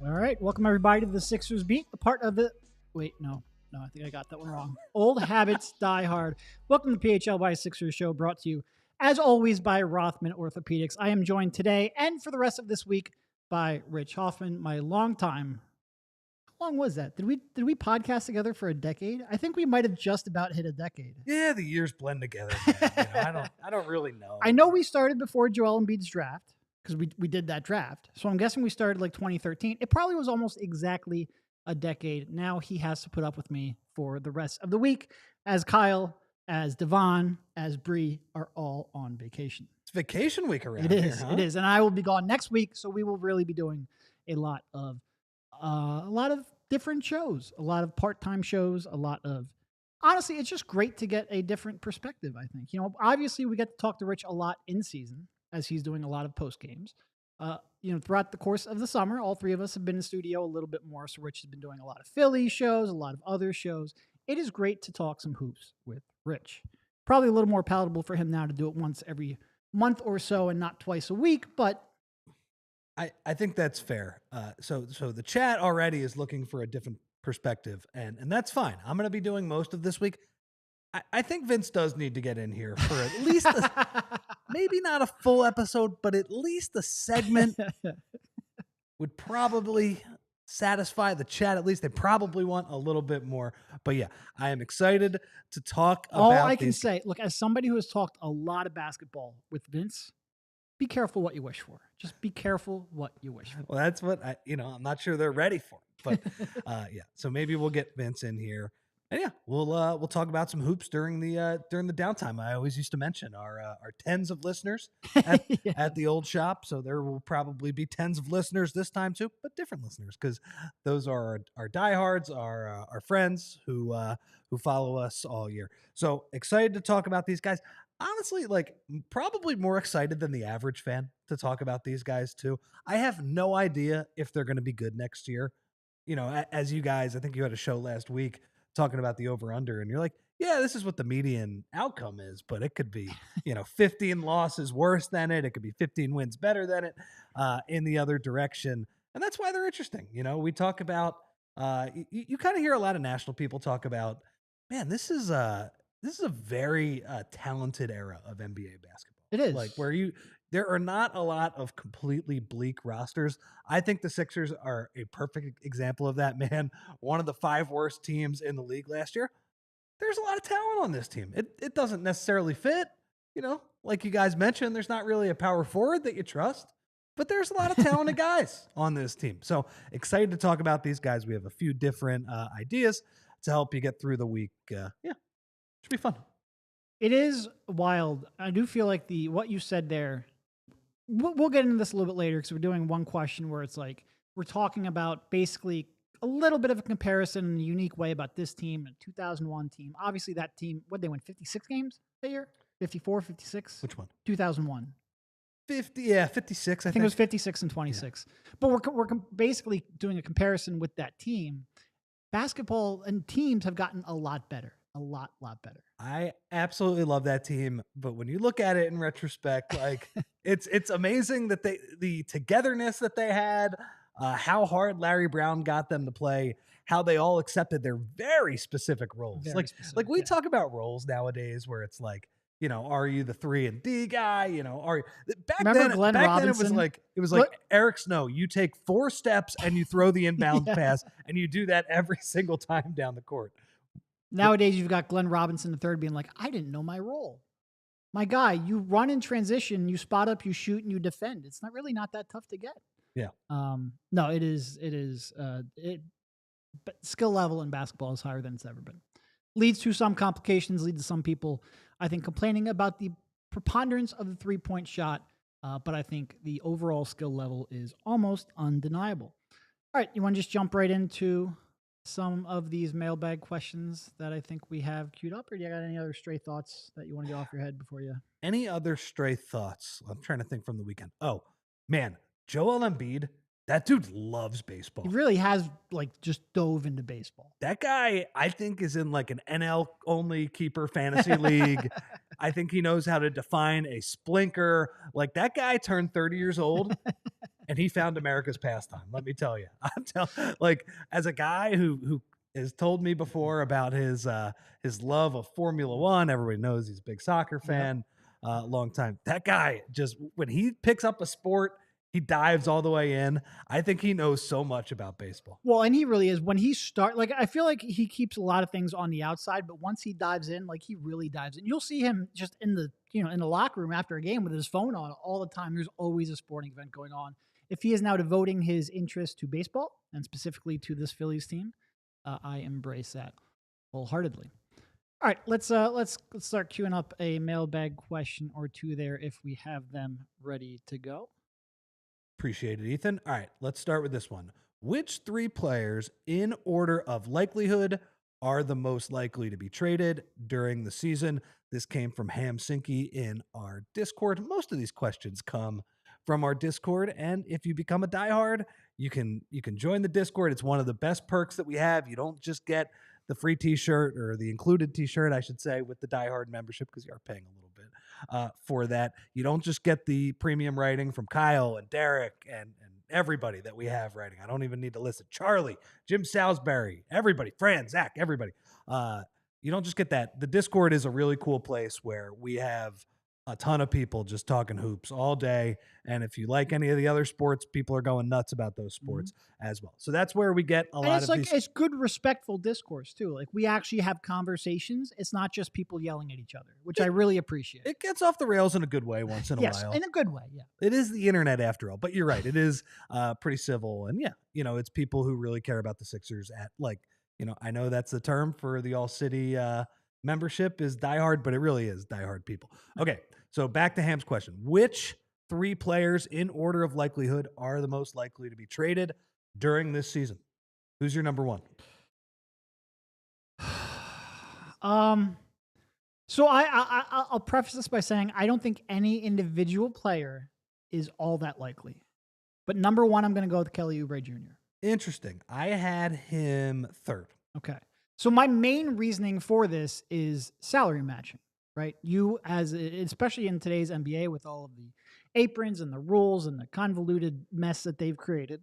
All right, welcome everybody to the Sixers Beat, the part of the... Wait, no, I think I got that one wrong. Old Habits Die Hard. Welcome to PHLY Sixers Show, brought to you, as always, by Rothman Orthopedics. I am joined today and for the rest of this week by Rich Hoffman, my longtime... How long was that? Did we podcast together for a decade? I think we might have just about hit a decade. Yeah, the years blend together, man. I don't really know. I know we started before Joel Embiid's draft, because we did that draft. So I'm guessing we started like 2013. It probably was almost exactly a decade. Now he has to put up with me for the rest of the week, as Kyle, as Devon, as Bree are all on vacation. It's vacation week around here, huh? It is. And I will be gone next week, so we will really be doing a lot of different shows, a lot of part-time shows, honestly, it's just great to get a different perspective, I think. Obviously we get to talk to Rich a lot in season, as he's doing a lot of post games. Throughout the course of the summer, all three of us have been in studio a little bit more. So Rich has been doing a lot of Philly shows, a lot of other shows. It is great to talk some hoops with Rich. Probably a little more palatable for him now to do it once every month or so and not twice a week, but I think that's fair. So the chat already is looking for a different perspective, and that's fine. I'm going to be doing most of this week. I think Vince does need to get in here for at least maybe not a full episode, but at least a segment would probably satisfy the chat. At least they probably want a little bit more. But yeah, I am excited to talk about all I can say, look, as somebody who has talked a lot of basketball with Vince, be careful what you wish for. Just be careful what you wish for. Well, that's what I'm not sure they're ready for. But yeah, so maybe we'll get Vince in here. And yeah, we'll talk about some hoops during the downtime. I always used to mention our tens of listeners at the old shop, so there will probably be tens of listeners this time too, but different listeners, because those are our diehards, our friends who follow us all year. So excited to talk about these guys. Honestly, probably more excited than the average fan to talk about these guys too. I have no idea if they're going to be good next year. As you guys, I think you had a show last week talking about the over-under, and you're like, yeah, this is what the median outcome is, but it could be, 15 losses worse than it. It could be 15 wins better than it in the other direction. And that's why they're interesting. We talk about, you kind of hear a lot of national people talk about, man, this is a very talented era of NBA basketball. It is. Where there are not a lot of completely bleak rosters. I think the Sixers are a perfect example of that, man. One of the 5 worst teams in the league last year. There's a lot of talent on this team. It doesn't necessarily fit, like you guys mentioned, there's not really a power forward that you trust, but there's a lot of talented guys on this team. So excited to talk about these guys. We have a few different ideas to help you get through the week. Yeah, should be fun. It is wild. I do feel like what you said there, we'll get into this a little bit later, because we're doing one question where it's like we're talking about basically a little bit of a comparison in a unique way about this team and 2001 team. Obviously that team, what, they win 56 games that year? 54, 56? Which one? 2001. 56. I think it was 56 and 26. Yeah. But we're basically doing a comparison with that team. Basketball and teams have gotten a lot better. A lot better. I absolutely love that team, but when you look at it in retrospect, it's amazing that the togetherness that they had, how hard Larry Brown got them to play, how they all accepted their very specific roles. We talk about roles nowadays where it's like, are you the 3-and-D guy? Are you back then it was like Eric Snow, you take 4 steps and you throw the inbound pass, and you do that every single time down the court. Nowadays, you've got Glenn Robinson III being like, I didn't know my role. My guy, you run in transition, you spot up, you shoot, and you defend. It's not that tough to get. Yeah. No, it is. but skill level in basketball is higher than it's ever been. Leads to some complications, leads to some people, I think, complaining about the preponderance of the 3-point shot. But I think the overall skill level is almost undeniable. All right, you want to just jump right into some of these mailbag questions that I think we have queued up, or do you got any other stray thoughts that you want to get off your head before you? Any other stray thoughts? I'm trying to think from the weekend. Oh, man, Joel Embiid, that dude loves baseball. He really has just dove into baseball. That guy, I think, is in like an NL only keeper fantasy league. I think he knows how to define a splinker. Like that guy turned 30 years old and he found America's pastime. Let me tell you, like as a guy who has told me before about his love of Formula One. Everybody knows he's a big soccer fan, long time. That guy just, when he picks up a sport, he dives all the way in. I think he knows so much about baseball. Well, and he really is. When he I feel like he keeps a lot of things on the outside, but once he dives in, he really dives in. You'll see him just in the locker room after a game with his phone on all the time. There's always a sporting event going on. If he is now devoting his interest to baseball and specifically to this Phillies team, I embrace that wholeheartedly. All right, let's start queuing up a mailbag question or two there if we have them ready to go. Appreciate it, Ethan. All right, let's start with this one. Which 3 players in order of likelihood are the most likely to be traded during the season? This came from Hamsinky in our Discord. Most of these questions come from our Discord, and if you become a diehard, you can join the Discord. It's one of the best perks that we have. You don't just get the free t-shirt, or the included t-shirt, I should say, with the diehard membership, because you are paying a little bit for that. You don't just get the premium writing from Kyle and Derek and everybody that we have writing. I don't even need to list it. Charlie, Jim Salisbury, everybody, Fran, Zach, everybody. You don't just get that. The Discord is a really cool place where we have a ton of people just talking hoops all day. And if you like any of the other sports, people are going nuts about those sports as well. So that's where we get a lot of these. It's good, respectful discourse too. Like we actually have conversations. It's not just people yelling at each other, which I really appreciate. It gets off the rails in a good way once in a while. Yes, in a good way, yeah. It is the internet after all, but you're right. It is pretty civil. And yeah, it's people who really care about the Sixers at I know that's the term for the ALLCITY membership is diehard, but it really is diehard people. Okay, so back to Ham's question. Which 3 players in order of likelihood are the most likely to be traded during this season? Who's your number 1? So I'll preface this by saying I don't think any individual player is all that likely. But number 1, I'm going to go with Kelly Oubre Jr. Interesting. I had him 3rd. Okay. So my main reasoning for this is salary matching, right? Especially in today's NBA with all of the aprons and the rules and the convoluted mess that they've created,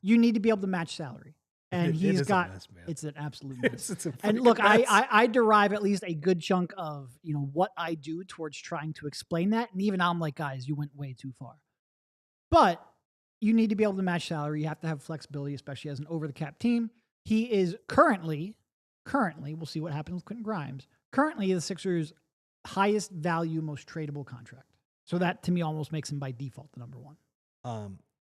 you need to be able to match salary. And it's an absolute mess. And look, I derive at least a good chunk of, what I do towards trying to explain that. And even I'm like, guys, you went way too far. But you need to be able to match salary. You have to have flexibility, especially as an over-the-cap team. He is currently, we'll see what happens with Quentin Grimes, currently the Sixers' highest value, most tradable contract. So that, to me, almost makes him by default the number 1.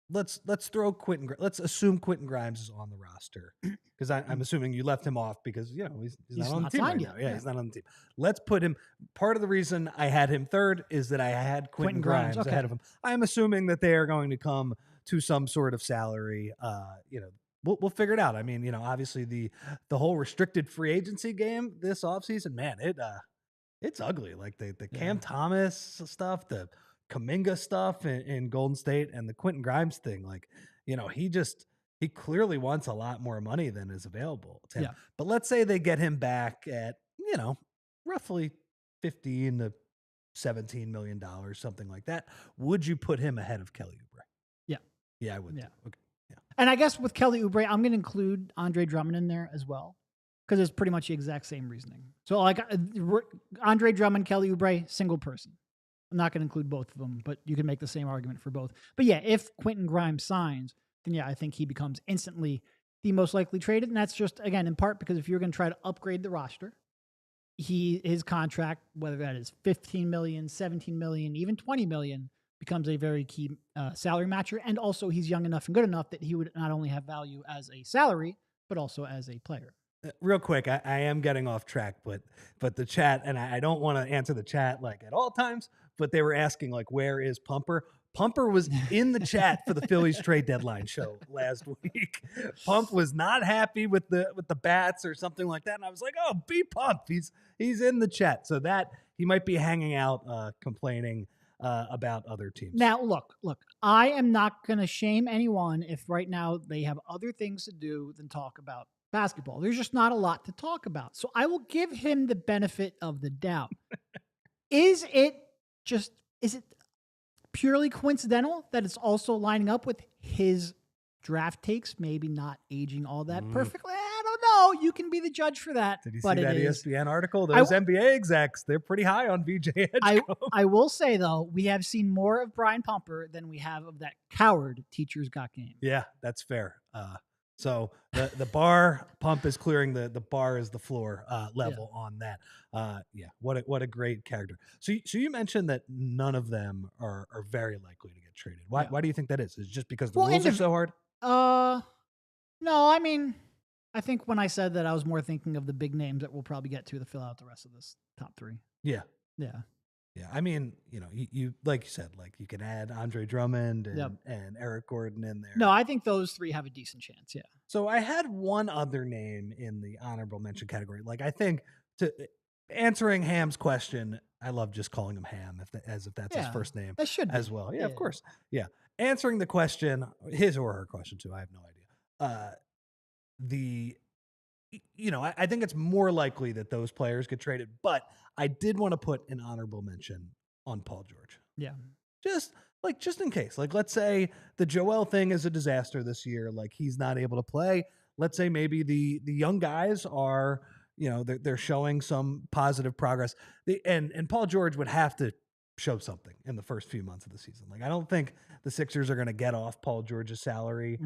Let's throw Quentin. Let's assume Quentin Grimes is on the roster, because I'm assuming you left him off because he's not on the team right now. Yeah, he's not on the team. Let's put him. Part of the reason I had him 3rd is that I had Quentin Grimes ahead of him. I'm assuming that they are going to come to some sort of salary. We'll figure it out. I mean, obviously the whole restricted free agency game this offseason, man, it's ugly. Like the Cam Thomas stuff, the Kuminga stuff in Golden State, and the Quentin Grimes thing. He clearly wants a lot more money than is available to him. Yeah. But let's say they get him back at, roughly $15 to $17 million, something like that. Would you put him ahead of Kelly Oubre? Yeah. Yeah, I would. Yeah. Okay. Yeah. And I guess with Kelly Oubre, I'm going to include Andre Drummond in there as well, because it's pretty much the exact same reasoning. So Andre Drummond, Kelly Oubre, single person. I'm not going to include both of them, but you can make the same argument for both. But yeah, if Quentin Grimes signs, then yeah, I think he becomes instantly the most likely traded. And that's just, again, in part because if you're going to try to upgrade the roster, his contract, whether that is $15 million, $17 million, even $20 million, becomes a very key salary matcher. And also he's young enough and good enough that he would not only have value as a salary, but also as a player. Real quick, I am getting off track, but the chat, and I don't want to answer the chat like at all times, but they were asking like, where is Pumper? Pumper was in the chat for the Phillies trade deadline show last week. Pump was not happy with the bats or something like that, and I was like, oh, be Pump. He's in the chat, so that he might be hanging out, complaining about other teams. Now, look, I am not going to shame anyone if right now they have other things to do than talk about basketball. There's just not a lot to talk about. So I will give him the benefit of the doubt. Is it purely coincidental that it's also lining up with his draft takes, maybe not aging all that perfectly? I don't know. You can be the judge for that. Did you see that ESPN article? Those NBA execs, they're pretty high on VJ Edgecombe. I will say, though, we have seen more of Brian Pumper than we have of that coward Teachers Got Game. Yeah, that's fair. So the bar Pump is clearing the bar is the floor level on that. Yeah, what a great character. So you mentioned that none of them are very likely to get traded. Why do you think that is? Is it just because the rules are so hard? No, I mean, I think when I said that, I was more thinking of the big names that we'll probably get to fill out the rest of this top three. Yeah. Yeah. Yeah. I mean, you like you said, like you can add Andre Drummond and Eric Gordon in there. No, I think those three have a decent chance. Yeah. So I had one other name in the honorable mention category. Like I think answering Ham's question, I love just calling him Ham as if that's his first name. That should be. As well. Yeah, of course. Yeah. Answering the question, his or her question too. I have no idea. I think it's more likely that those players get traded, but I did want to put an honorable mention on Paul George. Yeah. Just in case. Like, let's say the Joel thing is a disaster this year. Like, he's not able to play. Let's say maybe the young guys are, they're showing some positive progress. And Paul George would have to show something in the first few months of the season. Like, I don't think the Sixers are going to get off Paul George's salary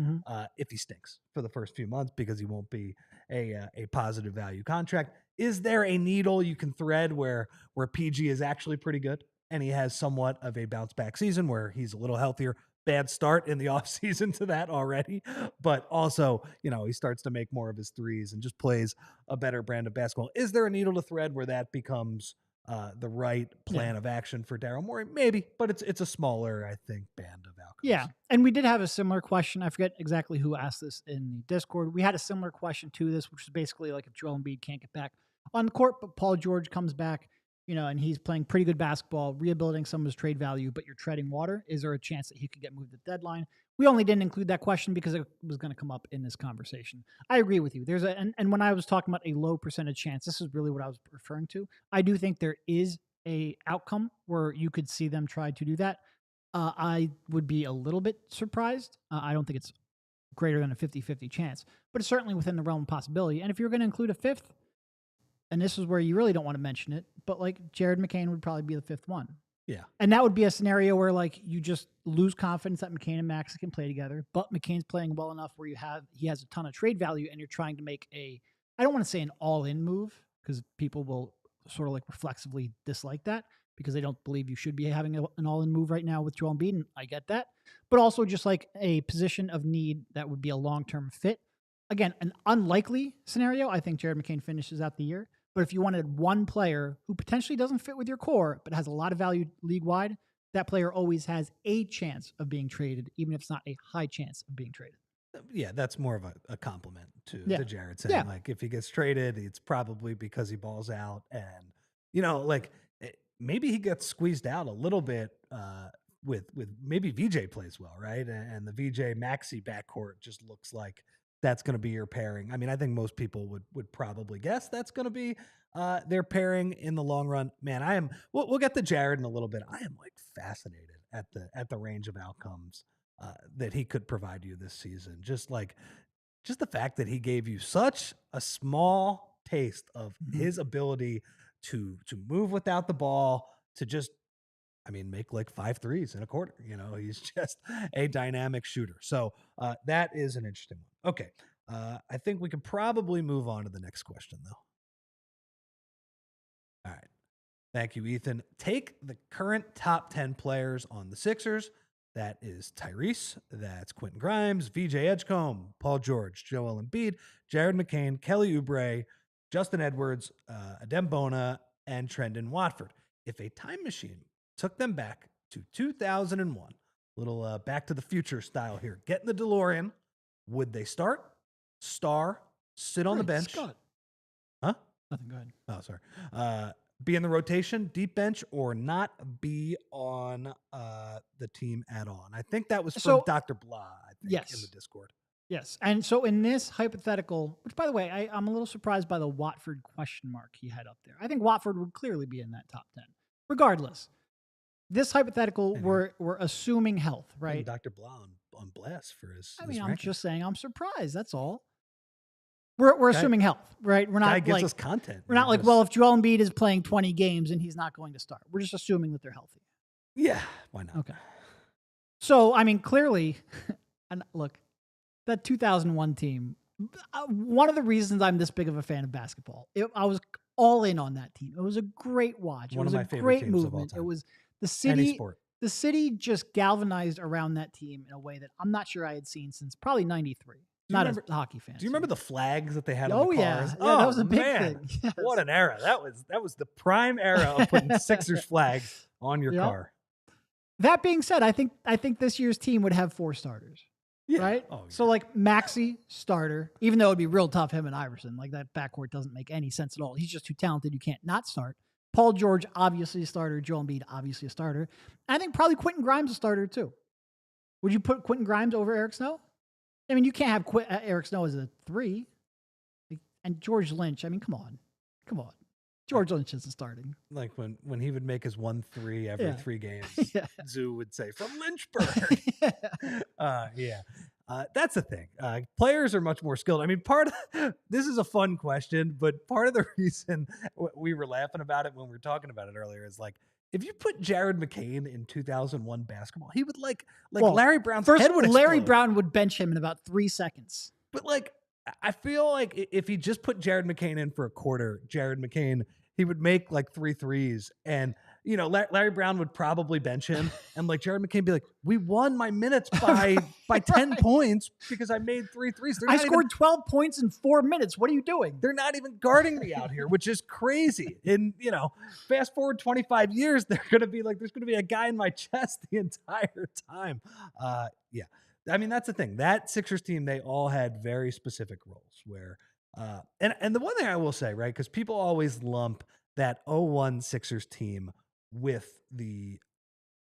if he stinks for the first few months, because he won't be a positive value contract. Is there a needle you can thread where PG is actually pretty good and he has somewhat of a bounce back season where he's a little healthier? Bad start in the offseason to that already, but also, he starts to make more of his threes and just plays a better brand of basketball. Is there a needle to thread where that becomes the right plan of action for Daryl Morey? Maybe, but it's a smaller, I think, band of outcomes. Yeah, and we did have a similar question. I forget exactly who asked this in the Discord. We had a similar question to this, which is basically like if Joel Embiid can't get back on the court, but Paul George comes back, and he's playing pretty good basketball, rehabilitating some of his trade value, but you're treading water. Is there a chance that he could get moved at the deadline? We only didn't include that question because it was going to come up in this conversation. I agree with you. And when I was talking about a low percentage chance, this is really what I was referring to. I do think there is a outcome where you could see them try to do that. I would be a little bit surprised. I don't think it's greater than a 50-50 chance, but it's certainly within the realm of possibility. And if you're going to include a fifth, and this is where you really don't want to mention it, but like Jared McCain would probably be the fifth one. Yeah. And that would be a scenario where like you just lose confidence that McCain and Maxey can play together, but McCain's playing well enough where he has a ton of trade value, and you're trying to make I don't want to say an all-in move, because people will sort of like reflexively dislike that because they don't believe you should be having an all-in move right now with Joel Embiid, and I get that. But also just like a position of need that would be a long-term fit. Again, an unlikely scenario, I think Jared McCain finishes out the year. But if you wanted one player who potentially doesn't fit with your core, but has a lot of value league-wide, that player always has a chance of being traded, even if it's not a high chance of being traded. Yeah, that's more of a compliment to Jared, saying like if he gets traded, it's probably because he balls out, and maybe he gets squeezed out a little bit with maybe VJ plays well, right? And the VJ Maxey backcourt just looks like that's going to be your pairing. I mean, I think most people would probably guess that's going to be their pairing in the long run. Man, we'll get to Jared in a little bit. I am like fascinated at the range of outcomes that he could provide you this season. Just the fact that he gave you such a small taste of his ability to move without the ball, to just, make like 5 threes in a quarter. He's just a dynamic shooter. So that is an interesting one. Okay. I think we could probably move on to the next question, though. All right. Thank you, Ethan. Take the current top 10 players on the Sixers, That is Tyrese. That's Quentin Grimes, VJ Edgecombe, Paul George, Joel Embiid, Jared McCain, Kelly Oubre, Justin Edwards, Adem Bona, and Trendon Watford. If a time machine took them back to 2001, little Back to the Future style here, get in the DeLorean, would they start, star, sit on the bench? Scott. Huh? Nothing. Go ahead. Oh, sorry. Be in the rotation, deep bench, or not be on the team at all. And I think that was from Dr. Blah, I think, in the Discord. Yes. And so in this hypothetical, which by the way, I'm a little surprised by the Watford question mark he had up there. I think Watford would clearly be in that top 10. Regardless, this hypothetical, we're assuming health, right? Dr. Blah on blast for his I mean, rankings. I'm just saying I'm surprised. That's all. We're assuming health, right? We're not guy gives like us content. We're not like, well, if Joel Embiid is playing 20 games and he's not going to start, we're just assuming that they're healthy. Yeah, why not? Okay. So, I mean, clearly, and look, that 2001 team, one of the reasons I'm this big of a fan of basketball, I was all in on that team. It was a great watch. One it was of my a favorite great teams movement. of all time. It was the Any city. sport. The city just galvanized around that team in a way that I'm not sure I had seen since probably '93. Not a hockey fan. Do you remember the flags that they had on Oh the yeah, cars? that was a big man. thing. Yes. What an era. That was the prime era of putting Sixers flags on your car. That being said, I think this year's team would have 4 starters. Yeah. Right? Oh, yeah. So like Maxey, starter, even though it'd be real tough, him and Iverson. Like that backcourt doesn't make any sense at all. He's just too talented. You can't not start. Paul George, obviously a starter. Joel Embiid, obviously a starter. I think probably Quentin Grimes a starter too. Would you put Quentin Grimes over Eric Snow? I mean, you can't have Eric Snow as a 3. And George Lynch, I mean, come on. George Lynch isn't starting. Like when he would make his 1-3 every 3 games, Zoo would say, from Lynchburg. That's the thing. Players are much more skilled. I mean, this is a fun question, but part of the reason we were laughing about it when we were talking about it earlier is like, if you put Jared McCain in 2001 basketball, he would well, Larry Brown's head would explode. Larry Brown would bench him in about 3 seconds. But like, I feel like if he just put Jared McCain in for a quarter, Jared McCain, he would make like 3 threes, and you know Larry Brown would probably bench him, and like Jared McCain be like, "We won my minutes by 10 points because I made 3 threes. I scored 12 points in 4 minutes. What are you doing? They're not even guarding me out here, which is crazy. And fast forward 25 years, there's going to be a guy in my chest the entire time. I mean, that's the thing. That Sixers team, they all had very specific roles where, and the one thing I will say, right, because people always lump that 01 Sixers team with the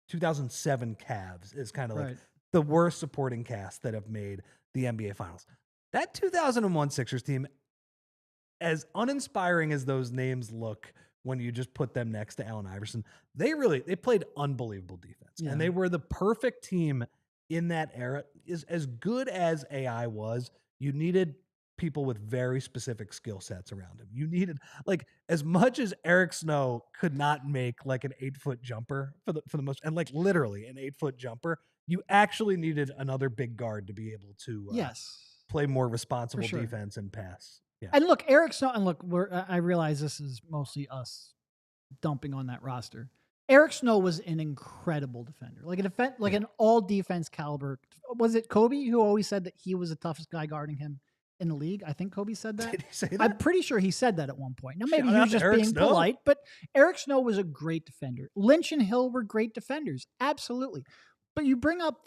2007 Cavs is kind of like the worst supporting cast that have made the NBA Finals. That 2001 Sixers team, as uninspiring as those names look when you just put them next to Allen Iverson, they played unbelievable defense. Yeah. And they were the perfect team in that era. Is as good as AI was, you needed people with very specific skill sets around him. You needed, like, as much as Eric Snow could not make like an 8-foot jumper for the most, and like literally an 8-foot jumper, you actually needed another big guard to be able to play more responsible defense and pass. Yeah. And look, Eric Snow, and look, I realize this is mostly us dumping on that roster. Eric Snow was an incredible defender, like an all defense caliber. Was it Kobe who always said that he was the toughest guy guarding him in the league? I think Kobe said that. Did he say that? I'm pretty sure he said that at one point. Now maybe he was just being polite, but Eric Snow was a great defender. Lynch and Hill were great defenders, absolutely. But you bring up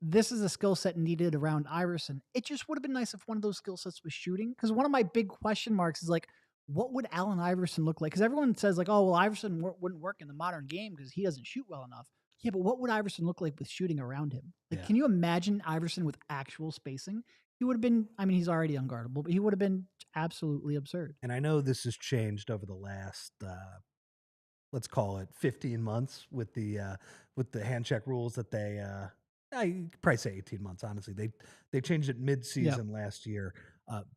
this is a skill set needed around Iverson. It just would have been nice if one of those skill sets was shooting, because one of my big question marks is like, what would Allen Iverson look like? Because everyone says like, oh, well, Iverson wouldn't work in the modern game because he doesn't shoot well enough. Yeah, but what would Iverson look like with shooting around him? Like, can you imagine Iverson with actual spacing? He would have been, I mean, he's already unguardable, but he would have been absolutely absurd. And I know this has changed over the last, let's call it 15 months with the hand check rules that they, I probably say 18 months, honestly. They changed it mid-season last year.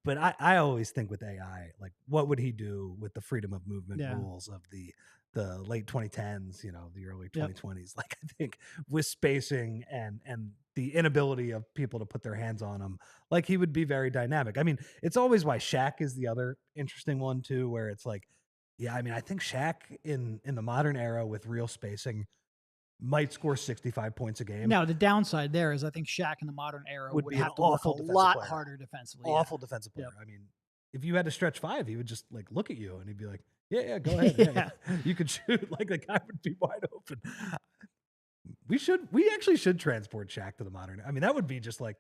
But I always think with AI, like, what would he do with the freedom of movement rules of the late 2010s, the early 2020s? Like, I think with spacing and the inability of people to put their hands on him, like, he would be very dynamic. I mean, it's always why Shaq is the other interesting one too, where it's like, yeah, I mean, I think Shaq in the modern era with real spacing might score 65 points a game. Now, the downside there is I think Shaq in the modern era would be an have to work a awful defensive lot player. harder defensively. Awful defensive player. Yep. I mean, if you had to stretch 5, he would just like look at you and he'd be like, yeah, go ahead. Yeah. You could shoot. Like the guy would be wide open. We actually should transport Shaq to the modern. I mean, that would be just like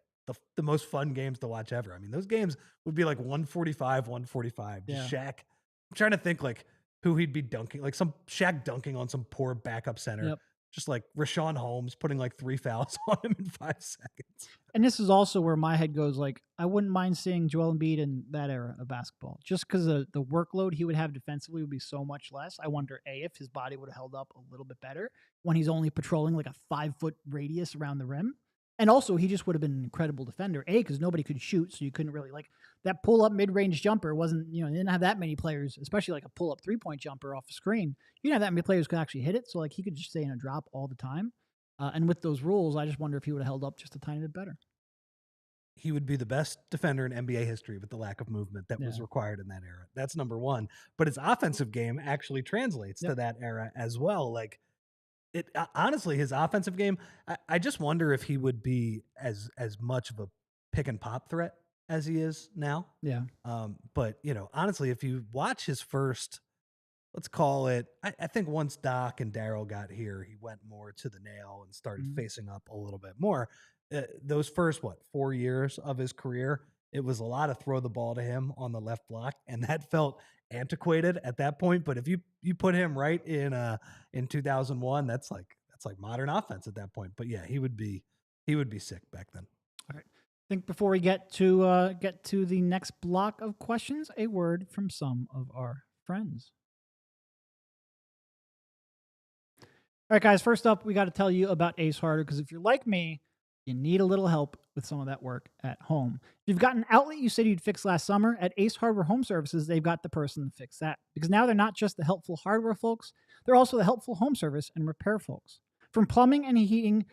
the most fun games to watch ever. I mean, those games would be like 145. Yeah. Just Shaq. I'm trying to think like who he'd be dunking, like some Shaq dunking on some poor backup center. Yep. Just like Rashawn Holmes putting like 3 fouls on him in 5 seconds. And this is also where my head goes, like, I wouldn't mind seeing Joel Embiid in that era of basketball. Just because the workload he would have defensively would be so much less. I wonder, A, if his body would have held up a little bit better when he's only patrolling like a 5-foot radius around the rim. And also, he just would have been an incredible defender, A, because nobody could shoot, so you couldn't really, like, that pull-up mid-range jumper wasn't, they didn't have that many players, especially like a pull-up three-point jumper off the screen. You didn't have that many players who could actually hit it, so, like, he could just stay in a drop all the time. And with those rules, I just wonder if he would have held up just a tiny bit better. He would be the best defender in NBA history with the lack of movement that was required in that era. That's number one. But his offensive game actually translates to that era as well. Like, it honestly, his offensive game, I just wonder if he would be as much of a pick and pop threat as he is now. Yeah. But honestly, if you watch his first, let's call it, I think once Doc and Daryl got here, he went more to the nail and started facing up a little bit more. Those first 4 years of his career, it was a lot of throw the ball to him on the left block, and that felt antiquated at that point. But if you put him right in 2001, that's like modern offense at that point. But yeah, he would be sick back then. All right. I think before we get to the next block of questions, a word from some of our friends. All right, guys. First up, we got to tell you about Ace Hardware, because if you're like me, you need a little help with some of that work at home. If you've got an outlet you said you'd fix last summer, at Ace Hardware Home Services, they've got the person to fix that. Because now they're not just the helpful hardware folks, they're also the helpful home service and repair folks. From plumbing and heating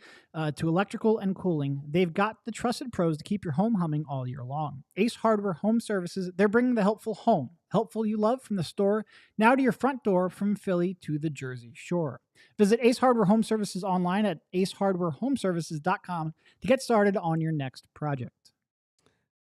to electrical and cooling, they've got the trusted pros to keep your home humming all year long. Ace Hardware Home Services, they're bringing the helpful home. Helpful you love from the store, now to your front door from Philly to the Jersey Shore. Visit Ace Hardware Home Services online at acehardwarehomeservices.com to get started on your next project.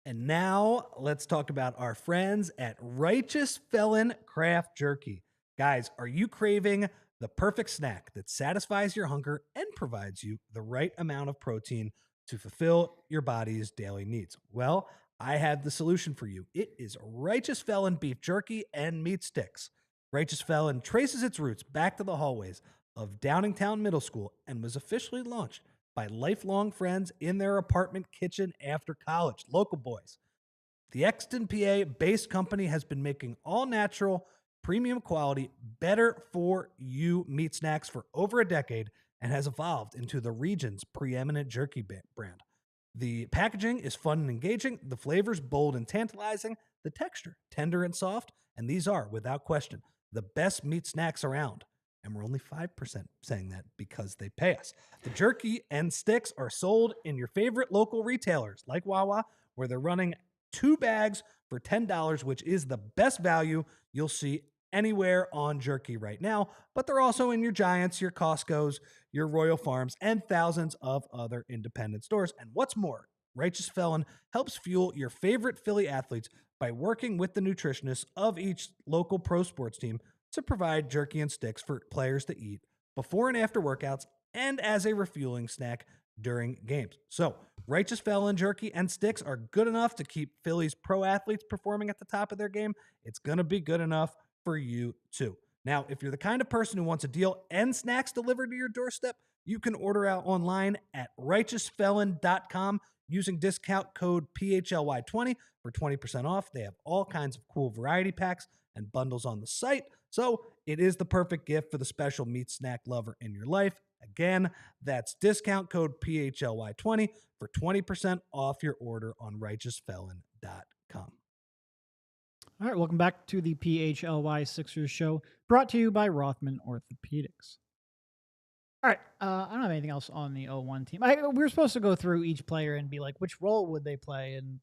And now let's talk about our friends at Righteous Felon Craft Jerky. Guys, are you craving the perfect snack that satisfies your hunger and provides you the right amount of protein to fulfill your body's daily needs? Well, I have the solution for you. It is Righteous Felon Beef Jerky and Meat Sticks. Righteous Felon traces its roots back to the hallways of Downingtown Middle School and was officially launched by lifelong friends in their apartment kitchen after college, local boys. The Exton, PA-based company has been making all-natural, premium quality, better for you meat snacks for over a decade and has evolved into the region's preeminent jerky brand. The packaging is fun and engaging, the flavors bold and tantalizing, the texture tender and soft, and these are, without question, the best meat snacks around. And we're only 5% saying that because they pay us. The jerky and sticks are sold in your favorite local retailers like Wawa, where they're running 2 bags for $10, which is the best value you'll see anywhere on jerky right now. But they're also in your Giants, your Costco's, your Royal Farms, and thousands of other independent stores. And what's more, Righteous Felon helps fuel your favorite Philly athletes by working with the nutritionists of each local pro sports team to provide jerky and sticks for players to eat before and after workouts and as a refueling snack during games. So, Righteous Felon jerky and sticks are good enough to keep Philly's pro athletes performing at the top of their game. It's going to be good enough for you too. Now, if you're the kind of person who wants a deal and snacks delivered to your doorstep, you can order out online at righteousfelon.com using discount code PHLY20 for 20% off. They have all kinds of cool variety packs and bundles on the site. So it is the perfect gift for the special meat snack lover in your life. Again, that's discount code PHLY20 for 20% off your order on righteousfelon.com. All right, welcome back to the PHLY Sixers show, brought to you by Rothman Orthopedics. All right, I don't have anything else on the 0-1 team. We were supposed to go through each player and be like, which role would they play? And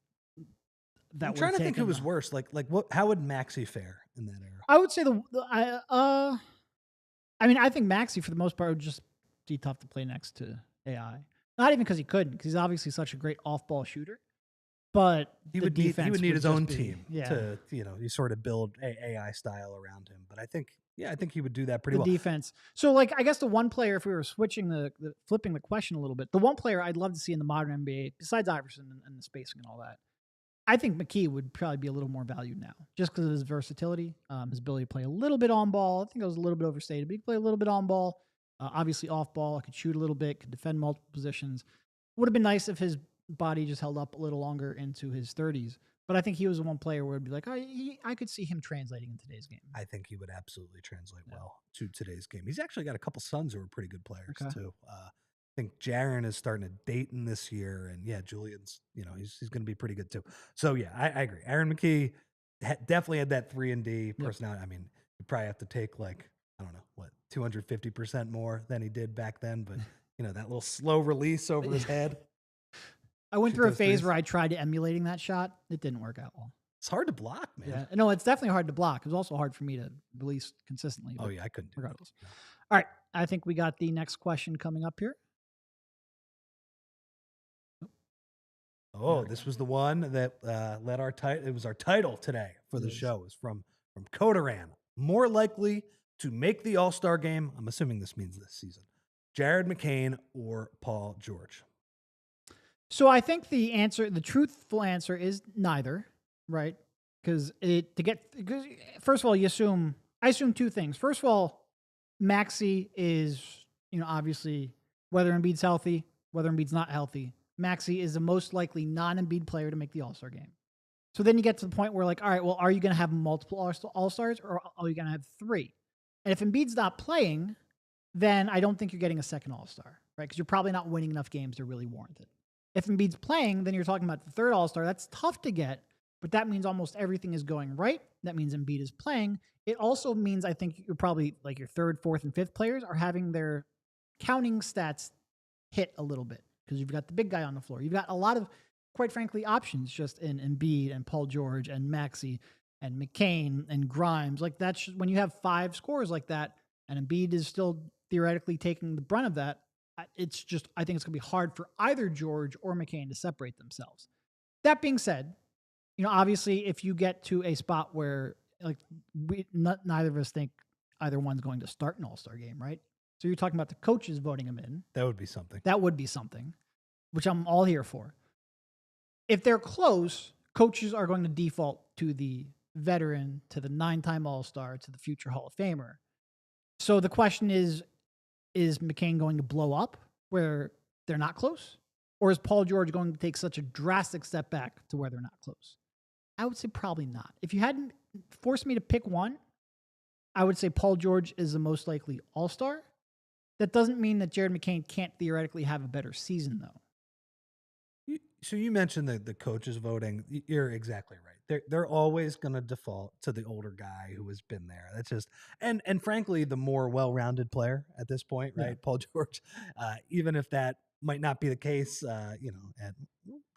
I'm trying to think who was worse. Like what? How would Maxey fare in that era? I would say I mean, I think Maxey for the most part would just be tough to play next to AI. Not even because he couldn't, because he's obviously such a great off-ball shooter. But he would need his own team to, you sort of build AI style around him. But I think he would do that pretty well. Defense. So, like, I guess the one player, if we were switching flipping the question a little bit, the one player I'd love to see in the modern NBA, besides Iverson and the spacing and all that, I think McKee would probably be a little more valued now, just because of his versatility, his ability to play a little bit on ball. I think it was a little bit overstated, but he could play a little bit on ball, obviously off ball. Could shoot a little bit, could defend multiple positions. Would have been nice if his body just held up a little longer into his 30s. But I think he was the one player where it'd be like, I could see him translating in today's game. I think he would absolutely translate well to today's game. He's actually got a couple sons who are pretty good players too. I think Jaron is starting to Dayton this year, and Julian's, he's going to be pretty good too. So yeah, I agree. Aaron McKee definitely had that 3-and-D personality. I mean, you probably have to take like, I don't know, what, 250% more than he did back then, but that little slow release over his head. I went through a phase where I tried emulating that shot. It didn't work out well. It's hard to block, man. Yeah. No, it's definitely hard to block. It was also hard for me to release consistently. Oh yeah, I couldn't do regardless. That. All right. I think we got the next question coming up here. Oh, this was the one that led our title. It was our title today for the show. It was from Codaran. More likely to make the All-Star game. I'm assuming this means this season. Jared McCain or Paul George. So I think the truthful answer is neither, right? Because first of all, I assume two things. First of all, Maxey is, obviously whether Embiid's healthy, whether Embiid's not healthy, Maxey is the most likely non-Embiid player to make the All-Star game. So then you get to the point where like, all right, well, are you going to have multiple All-Stars or are you going to have three? And if Embiid's not playing, then I don't think you're getting a second All-Star, right? Because you're probably not winning enough games to really warrant it. If Embiid's playing, then you're talking about the third All-Star. That's tough to get, but that means almost everything is going right. That means Embiid is playing. It also means I think you're probably like your third, fourth, and fifth players are having their counting stats hit a little bit because you've got the big guy on the floor. You've got a lot of, quite frankly, options just in Embiid and Paul George and Maxey and McCain and Grimes. Like that's just, when you have five scorers like that and Embiid is still theoretically taking the brunt of that, it's just, I think it's going to be hard for either George or McCain to separate themselves. That being said, obviously if you get to a spot where like neither of us think either one's going to start an All-Star game, right? So you're talking about the coaches voting them in. That would be something. That would be something, which I'm all here for. If they're close, coaches are going to default to the veteran, to the 9-time All-Star, to the future Hall of Famer. So the question is McCain going to blow up where they're not close? Or is Paul George going to take such a drastic step back to where they're not close? I would say probably not. If you hadn't forced me to pick one, I would say Paul George is the most likely All-Star. That doesn't mean that Jared McCain can't theoretically have a better season, though. So you mentioned the coaches voting. You're exactly right. They're always going to default to the older guy who has been there. That's just and frankly the more well-rounded player at this point, right? Yeah. Paul George, even if that might not be the case, at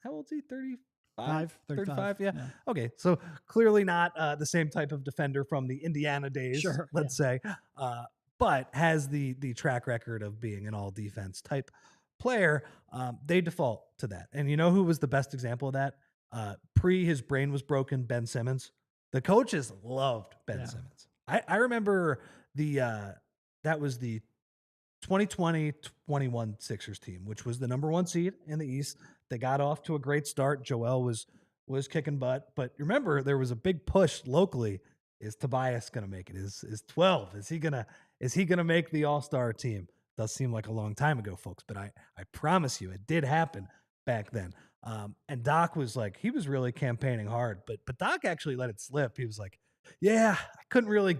how old is he? 35, yeah. Okay, so clearly not the same type of defender from the Indiana days, let's say, but has the track record of being an all-defense type player. They default to that. And you know who was the best example of that? His brain was broken, Ben Simmons. The coaches loved Ben Simmons. I remember that was the 2020-21 Sixers team, which was the number 1 seed in the East. They got off to a great start. Joel was kicking butt. But remember, there was a big push locally. Is Tobias going to make it? Is 12? Is he gonna make the All-Star team? Does seem like a long time ago, folks, but I promise you it did happen back then. And Doc was like, he was really campaigning hard, but Doc actually let it slip. He was like, yeah, I couldn't really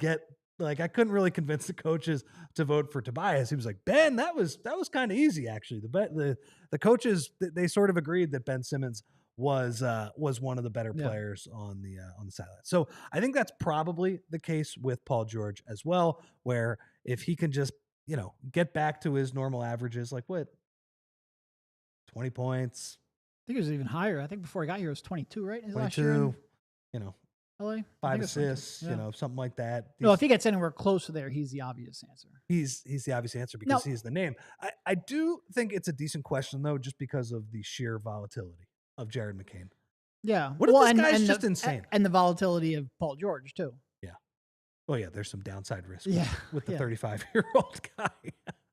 convince the coaches to vote for Tobias. He was like, Ben, that was kind of easy, actually. The coaches, they sort of agreed that Ben Simmons was one of the better players on the sideline. So I think that's probably the case with Paul George as well, where if he can just, get back to his normal averages, like what, 20 points. I think it was even higher. I think before he got here, it was 22, right? His 22, LA? I 5 think that's right, too. assists, Yeah. something like that. No, if he gets anywhere close to there, he's the obvious answer. He's the obvious answer No, because he's the name. I do think it's a decent question though, just because of the sheer volatility of Jared McCain. yeah. What if Well, this and guy's and just the insane? and the volatility of Paul George too. Yeah. Oh yeah, there's some downside risk Yeah, with the yeah. 35-year-old guy.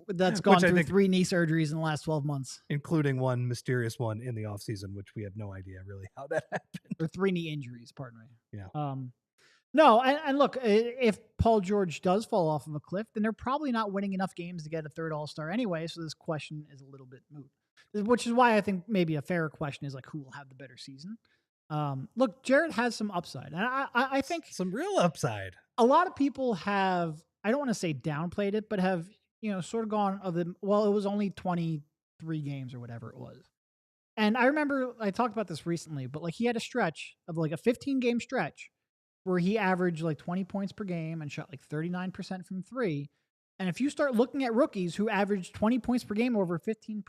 That's gone Which I through think, 3 knee surgeries in the last 12 months, including one mysterious one in the offseason, which we have no idea really how that happened. or 3 knee injuries. Pardon me. Yeah. No, and look, if Paul George does fall off of a cliff, then they're probably not winning enough games to get a third All-Star anyway. So this question is a little bit moot, which is why I think maybe a fairer question is like, who will have the better season? Look, Jared has some upside, and I think Some real upside. a lot of people have, I don't want to say downplayed it, but have, sort of gone of the, well, it was only 23 games or whatever it was. And I remember I talked about this recently, but like he had a stretch of like a 15 game stretch where he averaged like 20 points per game and shot like 39% from 3. And if you start looking at rookies who average 20 points per game over 15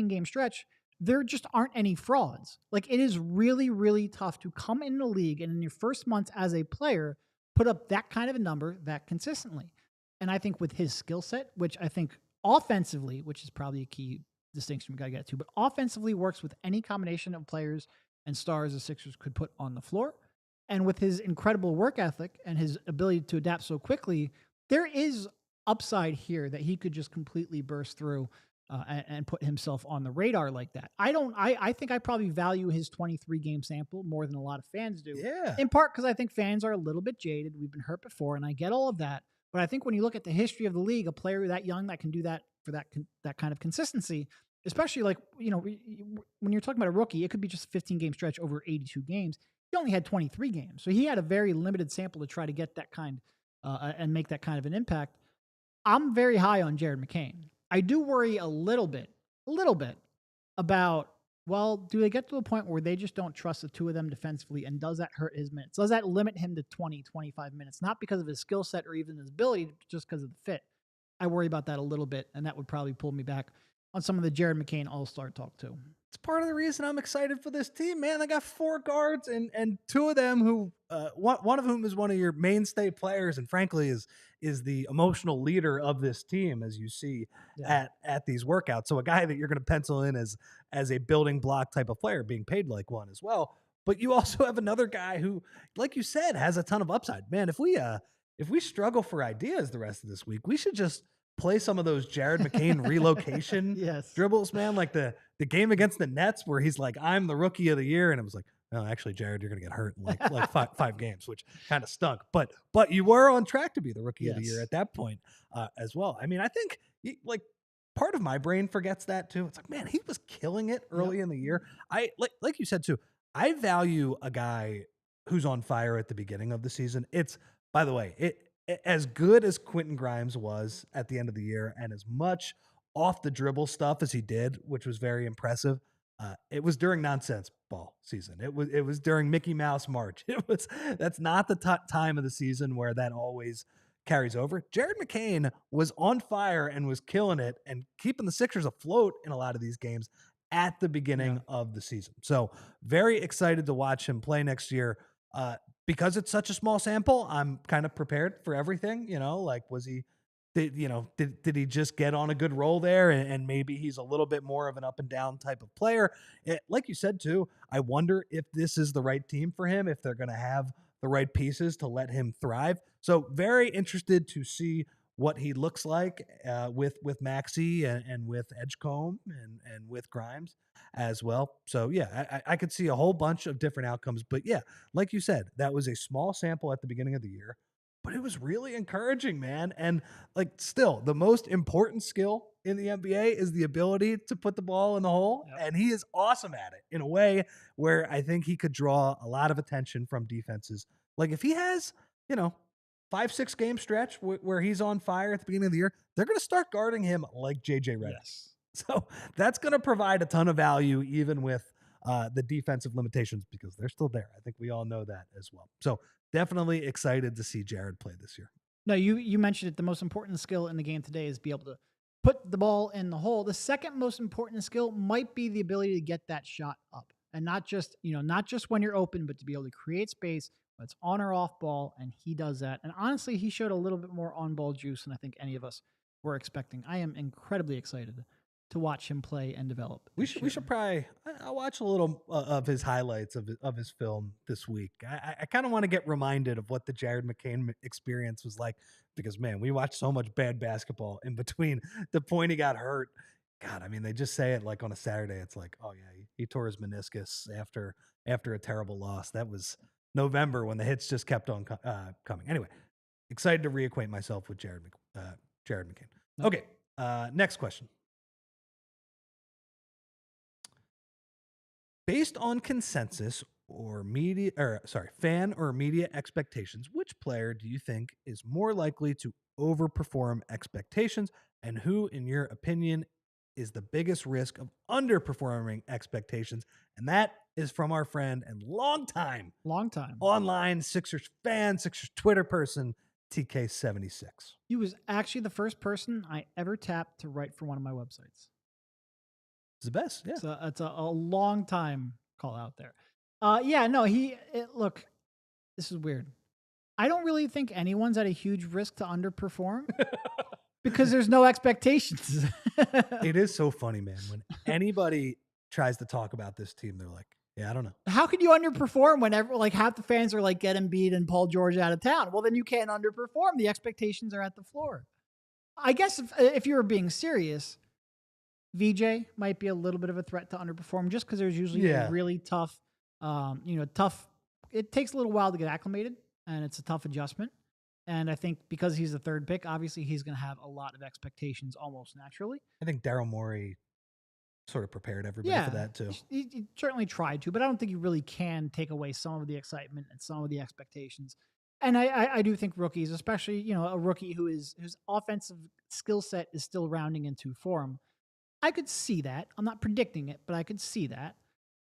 game stretch, there just aren't any frauds. Like it is really, really tough to come in the league and in your first month as a player, put up that kind of a number that consistently. And I think with his skill set, which I think offensively, which is probably a key distinction we got to get to, but offensively works with any combination of players and stars the Sixers could put on the floor. And with his incredible work ethic and his ability to adapt so quickly, there is upside here that he could just completely burst through and put himself on the radar like that. I think I probably value his 23 game sample more than a lot of fans do. Yeah. In part because I think fans are a little bit jaded. We've been hurt before, and I get all of that. But I think when you look at the history of the league, a player that young that can do that for that kind of consistency, especially like, when you're talking about a rookie, it could be just a 15 game stretch over 82 games. He only had 23 games. So he had a very limited sample to try to get that kind and make that kind of an impact. I'm very high on Jared McCain. I do worry a little bit about, well, do they get to a point where they just don't trust the two of them defensively, and does that hurt his minutes? Does that limit him to 20, 25 minutes? Not because of his skill set or even his ability, just because of the fit. I worry about that a little bit, and that would probably pull me back on some of the Jared McCain All-Star talk too. It's part of the reason I'm excited for this team, man. They got 4 guards and 2 of them who one of whom is one of your mainstay players, and frankly is the emotional leader of this team, as you see at these workouts. So a guy that you're going to pencil in as a building block type of player, being paid like one as well. But you also have another guy who, like you said, has a ton of upside. Man, if we struggle for ideas the rest of this week, we should just play some of those Jared McCain relocation dribbles, man. Like the game against the Nets where he's like, I'm the rookie of the year. And it was like, no, actually, Jared, you're going to get hurt in like five games, which kind of stunk. But you were on track to be the rookie of the year at that point as well. I mean, I think like part of my brain forgets that too. It's like, man, he was killing it early in the year. I like you said too, I value a guy who's on fire at the beginning of the season. It's, by the way, as good as Quentin Grimes was at the end of the year, and as much off the dribble stuff as he did, which was very impressive, it was during nonsense ball season. It was during Mickey Mouse March. That's not the time of the season where that always carries over. Jared McCain was on fire and was killing it and keeping the Sixers afloat in a lot of these games at the beginning of the season. So very excited to watch him play next year. Because it's such a small sample, I'm kind of prepared for everything, like did he just get on a good roll there and maybe he's a little bit more of an up and down type of player. Like you said too, I wonder if this is the right team for him, if they're going to have the right pieces to let him thrive. So very interested to see what he looks like with Maxey and with Edgecombe and with Grimes as well. So yeah, I could see a whole bunch of different outcomes, but yeah, like you said, that was a small sample at the beginning of the year, but it was really encouraging, man. And like still the most important skill in the NBA is the ability to put the ball in the hole. Yep. And he is awesome at it in a way where I think he could draw a lot of attention from defenses. Like if he has, 5-6 game stretch where he's on fire at the beginning of the year, they're going to start guarding him like JJ Redick. Yes. So that's going to provide a ton of value, even with the defensive limitations, because they're still there. I think we all know that as well. So definitely excited to see Jared play this year. No, you mentioned it. The most important skill in the game today is be able to put the ball in the hole. The second most important skill might be the ability to get that shot up, and not just when you're open, but to be able to create space It's on or off ball, and he does that. And honestly, he showed a little bit more on ball juice than I think any of us were expecting. I am incredibly excited to watch him play and develop. We should probably I'll watch a little of his highlights of his film this week. I kind of want to get reminded of what the Jared McCain experience was like, because man, we watched so much bad basketball in between the point he got hurt. God, I mean, they just say it like on a Saturday. It's like, oh yeah, he tore his meniscus after a terrible loss. That was November when the hits just kept on coming. Anyway, excited to reacquaint myself with Jared McCain. Okay, next question. Based on consensus or fan or media expectations, which player do you think is more likely to overperform expectations, and who, in your opinion, is the biggest risk of underperforming expectations? And that is from our friend and longtime online Sixers fan, Sixers Twitter person, TK76. He was actually the first person I ever tapped to write for one of my websites. It's the best, yeah. So it's a long time call out there. Look, this is weird. I don't really think anyone's at a huge risk to underperform because there's no expectations. It is so funny, man. When anybody tries to talk about this team, they're like, yeah, I don't know. How could you underperform whenever like half the fans are like, get Embiid and Paul George out of town? Well, then you can't underperform. The expectations are at the floor. I guess if you were being serious, VJ might be a little bit of a threat to underperform just because there's usually a really tough, it takes a little while to get acclimated and it's a tough adjustment. And I think because he's the third pick, obviously he's going to have a lot of expectations almost naturally. I think Daryl Morey sort of prepared everybody for that too. He certainly tried to, but I don't think you really can take away some of the excitement and some of the expectations. And I do think rookies, especially, a rookie whose offensive skill set is still rounding into form, I could see that. I'm not predicting it, but I could see that.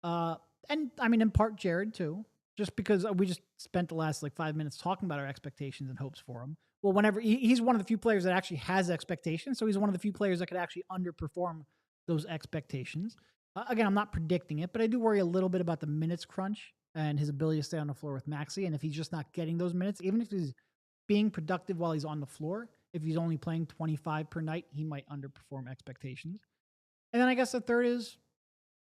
And I mean, in part, Jared too, just because we just spent the last 5 minutes talking about our expectations and hopes for him. Well, whenever he's one of the few players that actually has expectations. So he's one of the few players that could actually underperform those expectations. Again, I'm not predicting it, but I do worry a little bit about the minutes crunch and his ability to stay on the floor with Maxey. And if he's just not getting those minutes, even if he's being productive while he's on the floor, if he's only playing 25 per night, he might underperform expectations. And then I guess the third is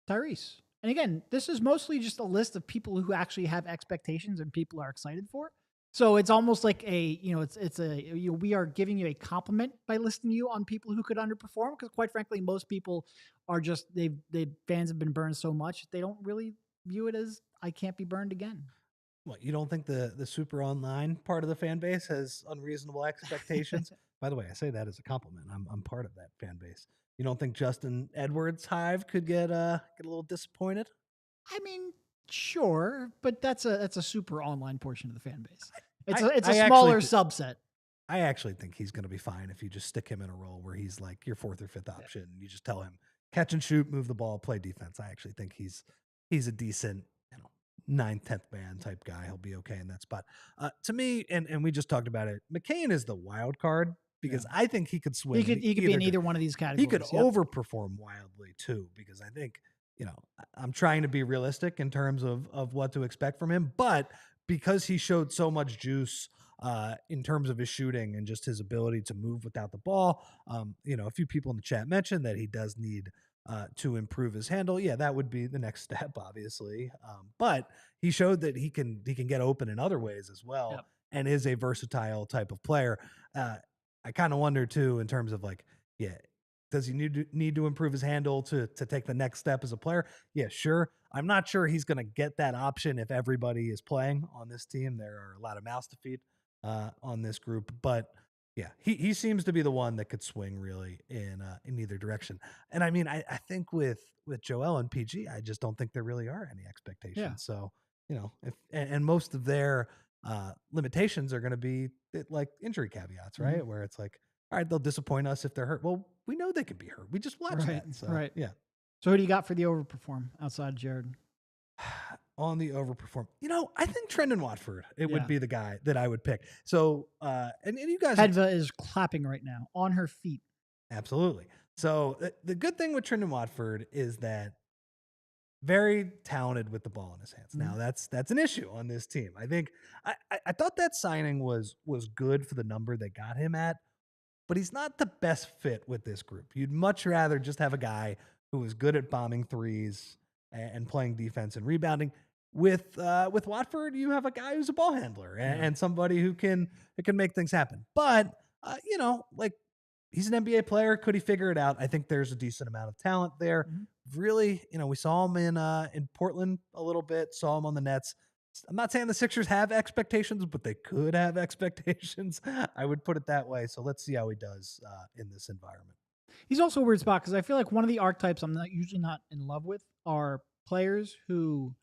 Tyrese. And again, this is mostly just a list of people who actually have expectations and people are excited for. So it's almost like we are giving you a compliment by listing you on people who could underperform, because quite frankly, most people are just, fans have been burned so much, they don't really view it as I can't be burned again. What, you don't think the super online part of the fan base has unreasonable expectations? By the way, I say that as a compliment. I'm part of that fan base. You don't think Justin Edwards' hive could get a little disappointed? I mean, sure, but that's a super online portion of the fan base. It's a smaller subset. I actually think he's going to be fine if you just stick him in a role where he's like your fourth or fifth option. You just tell him catch and shoot, move the ball, play defense. I actually think he's a decent, 9th, 10th man type guy. He'll be okay in that spot. To me, and we just talked about it, McCain is the wild card because I think he could swing. He could be in either one of these categories. He could overperform wildly too, because I think, I'm trying to be realistic in terms of what to expect from him, but because he showed so much juice in terms of his shooting and just his ability to move without the ball. A few people in the chat mentioned that he does need to improve his handle. Yeah, that would be the next step, obviously. But he showed that he can get open in other ways as well, and is a versatile type of player. I kind of wonder too, in terms of does he need to improve his handle to take the next step as a player? Yeah, sure. I'm not sure he's going to get that option if everybody is playing on this team. There are a lot of mouths to feed on this group, but yeah, he seems to be the one that could swing really in either direction. And I mean, I think with Joel and PG, I just don't think there really are any expectations. Yeah. So, if most of their limitations are going to be like injury caveats, right? Mm-hmm. Where it's like, all right, they'll disappoint us if they're hurt. Well, we know they could be hurt. We just watched that. So, right. Yeah. So who do you got for the overperform outside of Jared? On the overperform, I think Trendon Watford would be the guy that I would pick. So, and you guys, Hedva is clapping right now on her feet. Absolutely. So the good thing with Trendon Watford is that very talented with the ball in his hands. Mhm. Now that's an issue on this team. I think I thought that signing was good for the number they got him at, but he's not the best fit with this group. You'd much rather just have a guy who is good at bombing threes and playing defense and rebounding. With Watford, you have a guy who's a ball handler and somebody who can make things happen. But like, he's an NBA player. Could he figure it out? I think there's a decent amount of talent there. Really, we saw him in Portland a little bit. Saw him on the Nets. I'm not saying the Sixers have expectations, but they could have expectations. I would put it that way. So let's see how he does in this environment. He's also a weird spot because I feel like one of the archetypes I'm usually not in love with are players who,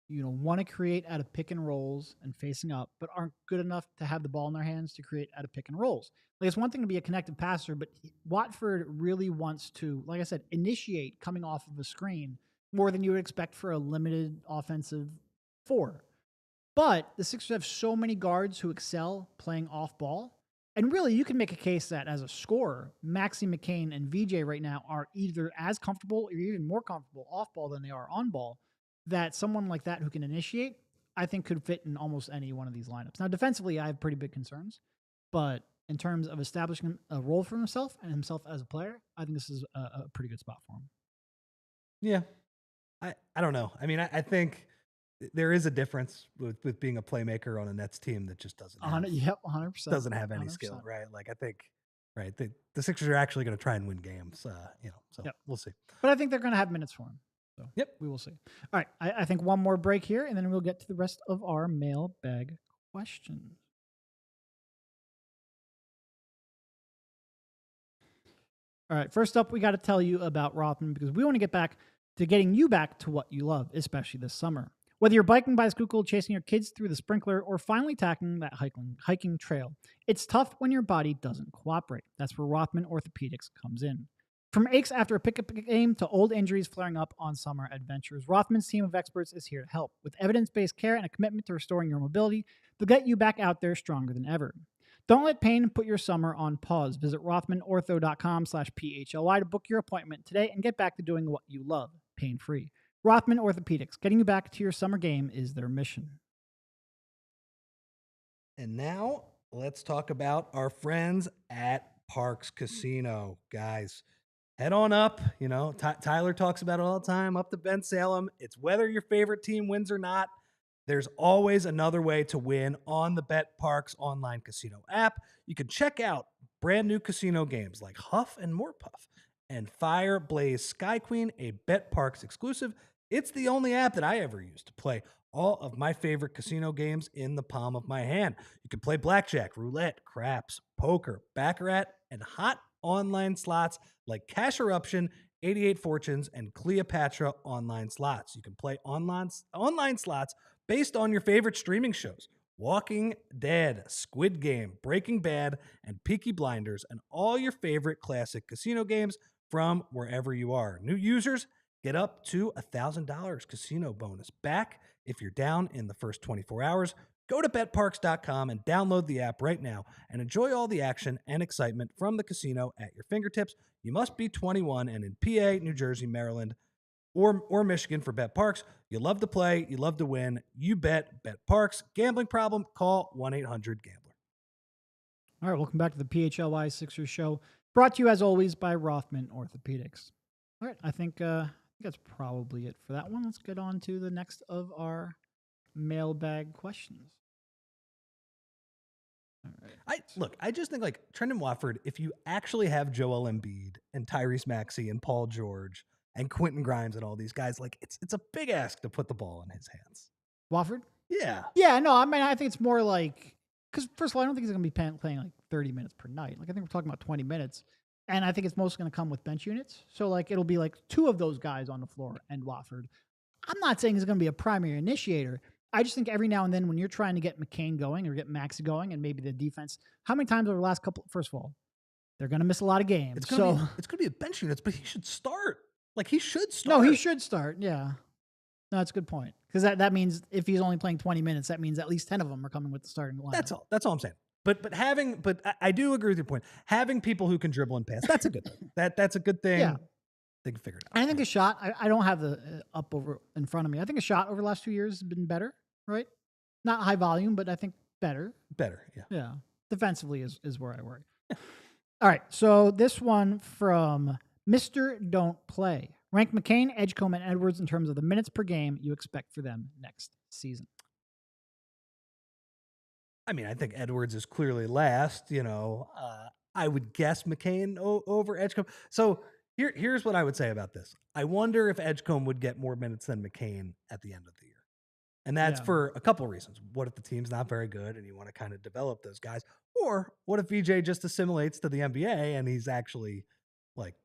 want to create out of pick and rolls and facing up, but aren't good enough to have the ball in their hands to create out of pick and rolls. Like, it's one thing to be a connected passer, but Watford really wants to, like I said, initiate coming off of a screen more than you would expect for a limited offensive four. But the Sixers have so many guards who excel playing off ball. And really, you can make a case that as a scorer, Maxey, McCain, and VJ right now are either as comfortable or even more comfortable off ball than they are on ball, that someone like that who can initiate, I think could fit in almost any one of these lineups. Now, defensively, I have pretty big concerns. But in terms of establishing a role for himself and himself as a player, I think this is a pretty good spot for him. Yeah. I don't know. I mean, I think there is a difference with being a playmaker on a Nets team that just doesn't have, 100%. doesn't have any 100%. skill, right? Like, I think, right, the Sixers are actually going to try and win games, so we'll see. But I think they're going to have minutes for him. So we will see. All right, I think one more break here, and then we'll get to the rest of our mailbag questions. All right, first up, we got to tell you about Rothman because we want to get back to getting you back to what you love, especially this summer. Whether you're biking by Schuylkill, chasing your kids through the sprinkler, or finally tackling that hiking trail, it's tough when your body doesn't cooperate. That's where Rothman Orthopedics comes in. From aches after a pickup game to old injuries flaring up on summer adventures, Rothman's team of experts is here to help. With evidence-based care and a commitment to restoring your mobility, they'll get you back out there stronger than ever. Don't let pain put your summer on pause. Visit rothmanortho.com/PHLY to book your appointment today and get back to doing what you love, pain-free. Rothman Orthopedics, getting you back to your summer game is their mission. And now let's talk about our friends at Parks Casino. Guys, head on up. Tyler talks about it all the time, up to Ben Salem. It's whether your favorite team wins or not. There's always another way to win on the Bet Parks online casino app. You can check out brand new casino games like Huff and More Puff and Fire Blaze Sky Queen, a Bet Parks exclusive. It's the only app that I ever used to play all of my favorite casino games in the palm of my hand. You can play blackjack, roulette, craps, poker, baccarat, and hot online slots like Cash Eruption, 88 Fortunes, and Cleopatra online slots. You can play online slots based on your favorite streaming shows: Walking Dead, Squid Game, Breaking Bad, and Peaky Blinders, and all your favorite classic casino games from wherever you are. New users get up to $1,000 casino bonus back if you're down in the first 24 hours. Go to betparks.com and download the app right now and enjoy all the action and excitement from the casino at your fingertips. You must be 21 and in PA, New Jersey, Maryland, or Michigan for Bet Parks. You love to play, you love to win. You Bet Parks. Gambling problem? Call 1-800-GAMBLER. All right, welcome back to the PHLY Sixers show, brought to you as always by Rothman Orthopedics. All right, I think that's probably it for that one. Let's get on to the next of our mailbag questions. All right. I just think, like, Trendon Watford, if you actually have Joel Embiid and Tyrese Maxey and Paul George and Quentin Grimes and all these guys, like, it's a big ask to put the ball in his hands. Wofford? Yeah. Yeah, no, I mean, I think it's more like, because first of all, I don't think he's going to be playing like 30 minutes per night. Like, I think we're talking about 20 minutes. And I think it's mostly going to come with bench units. So, like, it'll be like two of those guys on the floor and Wofford. I'm not saying he's going to be a primary initiator. I just think every now and then when you're trying to get McCain going or get Maxey going and maybe the defense, how many times over the last couple, first of all, they're going to miss a lot of games. It's going to be a bench units, but he should start. Like, he should start. No, he should start. Yeah. No, that's a good point. Because that means if he's only playing 20 minutes, that means at least 10 of them are coming with the starting lineup. That's all I'm saying. But I do agree with your point. Having people who can dribble and pass, that's a good thing. That's a good thing. Yeah. they can figure it out. I think a shot. I don't have the up over in front of me. I think a shot over the last 2 years has been better, right? Not high volume, but I think better. Better, yeah. Yeah. Defensively is where I worry. All right. So this one from Mr. Don't Play. Rank McCain, Edgecombe, and Edwards in terms of the minutes per game you expect for them next season. I mean, I think Edwards is clearly last. I would guess McCain over Edgecombe. So here's what I would say about this. I wonder if Edgecombe would get more minutes than McCain at the end of the year. And that's for a couple of reasons. What if the team's not very good and you want to kind of develop those guys? Or what if VJ just assimilates to the NBA and he's actually like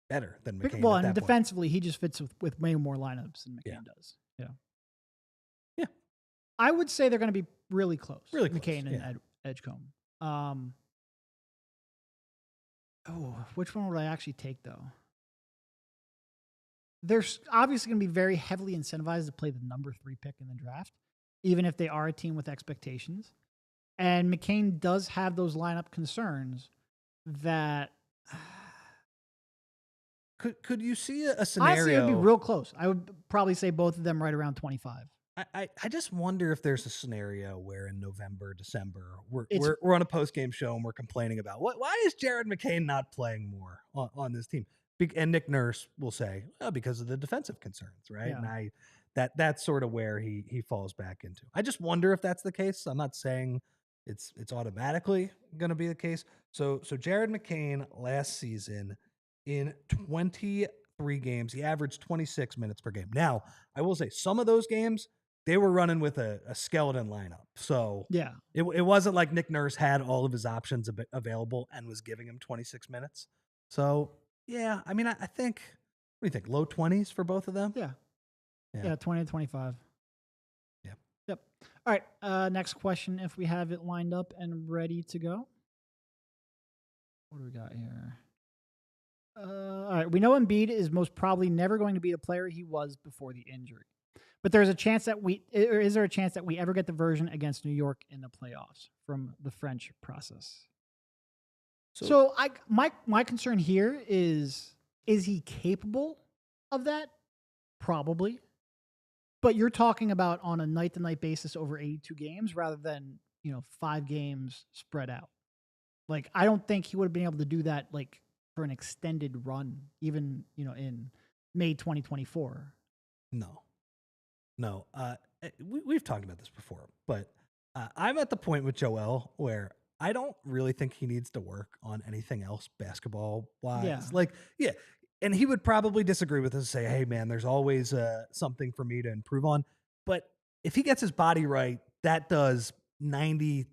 better than McCain? Well, at and that defensively, he just fits with way more lineups than McCain does. Yeah. Yeah. I would say they're going to be really close. Really close, McCain and Edgecombe. Which one would I actually take, though? They're obviously going to be very heavily incentivized to play the number 3 pick in the draft, even if they are a team with expectations. And McCain does have those lineup concerns that... Could you see a scenario? Honestly, it would be real close. I would probably say both of them right around 25. I just wonder if there's a scenario where in November, December, we're on a post-game show and we're complaining about why is Jared McCain not playing more on this team? And Nick Nurse will say, because of the defensive concerns, right? Yeah. And that's sort of where he falls back into. I just wonder if that's the case. I'm not saying it's automatically going to be the case. So Jared McCain last season in 23 games, he averaged 26 minutes per game. Now, I will say some of those games, they were running with a skeleton lineup. So yeah, it wasn't like Nick Nurse had all of his options available and was giving him 26 minutes. So, yeah, I mean, I think, what do you think, low 20s for both of them? Yeah, 20 to 25. Yeah. Yep. All right, next question, if we have it lined up and ready to go. What do we got here? All right, we know Embiid is most probably never going to be the player he was before the injury. But is there a chance that we ever get the version against New York in the playoffs from the French process? So my concern here is he capable of that? Probably. But you're talking about on a night-to-night basis over 82 games rather than, 5 games spread out. Like, I don't think he would have been able to do that, like, for an extended run, even, in May 2024. No. We've talked about this before, but I'm at the point with Joel where I don't really think he needs to work on anything else basketball-wise. Yeah. And he would probably disagree with us and say, hey, man, there's always something for me to improve on. But if he gets his body right, that does 97%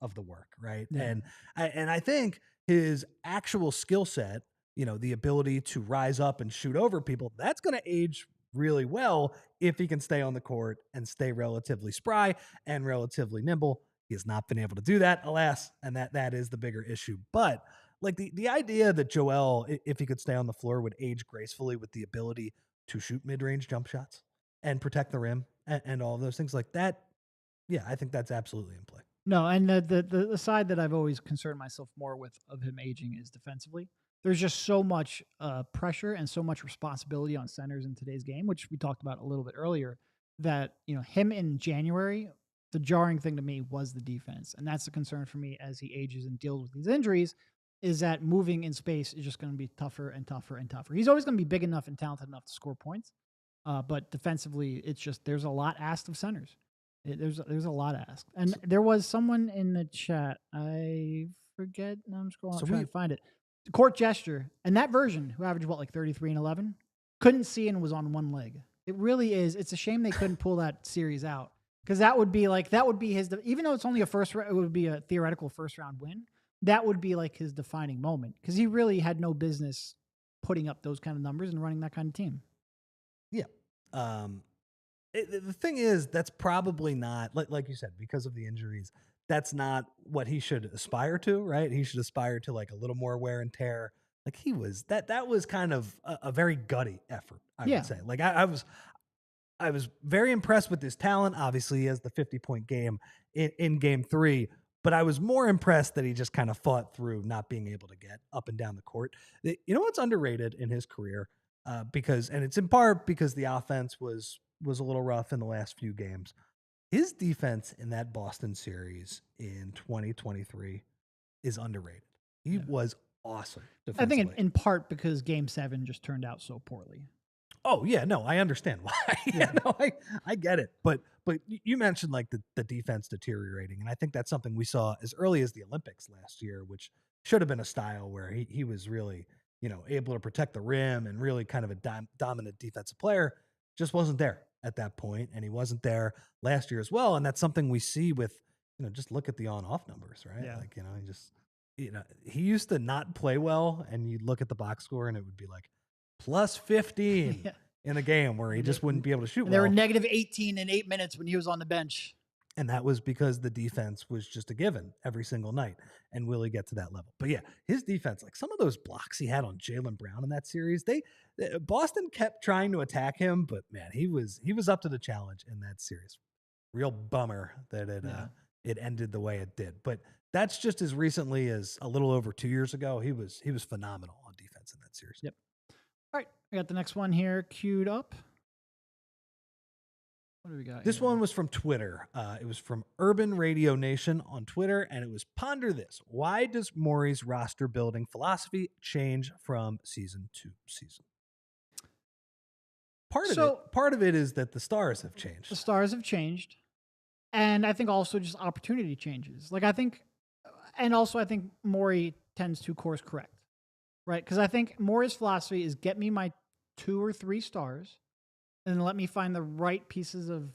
of the work, right? Yeah. And I think his actual skill set, the ability to rise up and shoot over people, that's going to age really well if he can stay on the court and stay relatively spry and relatively nimble. He has not been able to do that, alas, and that is the bigger issue. But like the idea that Joel, if he could stay on the floor, would age gracefully with the ability to shoot mid-range jump shots and protect the rim and all of those things like that, yeah, I think that's absolutely in play. No, and the side that I've always concerned myself more with of him aging is defensively. There's just so much pressure and so much responsibility on centers in today's game, which we talked about a little bit earlier, that, him in January, the jarring thing to me was the defense. And that's the concern for me as he ages and deals with these injuries, is that moving in space is just going to be tougher and tougher and tougher. He's always going to be big enough and talented enough to score points. But defensively, it's just, there's a lot asked of centers. There's a lot asked. And there was someone in the chat, I forget, I'm scrolling, trying to find it. Court Gesture, and that version, who averaged, 33 and 11, couldn't see and was on one leg. It really is. It's a shame they couldn't pull that series out, because that would be his, even though it's only it would be a theoretical first round win, that would be like his defining moment, because he really had no business putting up those kind of numbers and running that kind of team. Yeah. The thing is, that's probably not, like you said, because of the injuries, that's not what he should aspire to, right? He should aspire to like a little more wear and tear. Like he was, that was kind of a very gutty effort, I would say. Like I was very impressed with his talent. Obviously, he has the 50-point game in game 3, but I was more impressed that he just kind of fought through not being able to get up and down the court. You know what's underrated in his career? Because, and it's in part because the offense was a little rough in the last few games. His defense in that Boston series in 2023 is underrated. He was awesome I defensively. think in part because Game 7 just turned out so poorly. Oh yeah, no, I understand why. I get it. But you mentioned like the defense deteriorating, and I think that's something we saw as early as the Olympics last year, which should have been a style where he was really, able to protect the rim and really kind of a dominant defensive player. Just wasn't there at that point, and he wasn't there last year as well. And that's something we see with, just look at the on-off numbers, right? Yeah. Like, he just, he used to not play well, and you'd look at the box score, and it would be like plus 15 in a game where he just wouldn't be able to shoot well. They were negative 18 in 8 minutes when he was on the bench. And that was because the defense was just a given every single night. And will he get to that level? But yeah, his defense, like some of those blocks he had on Jaylen Brown in that series, Boston kept trying to attack him, but man, he was up to the challenge in that series. Real bummer that it ended the way it did. But that's just as recently as a little over 2 years ago. He was phenomenal on defense in that series. Yep. All right, we got the next one here queued up. What do we got? This one was from Twitter. It was from Urban Radio Nation on Twitter, and it was, ponder this. Why does Morey's roster building philosophy change from season to season? Part of it is that the stars have changed. The stars have changed. And I think also just opportunity changes. I think Morey tends to course correct, right? Because I think Morey's philosophy is get me my 2 or 3 stars and then let me find the right pieces of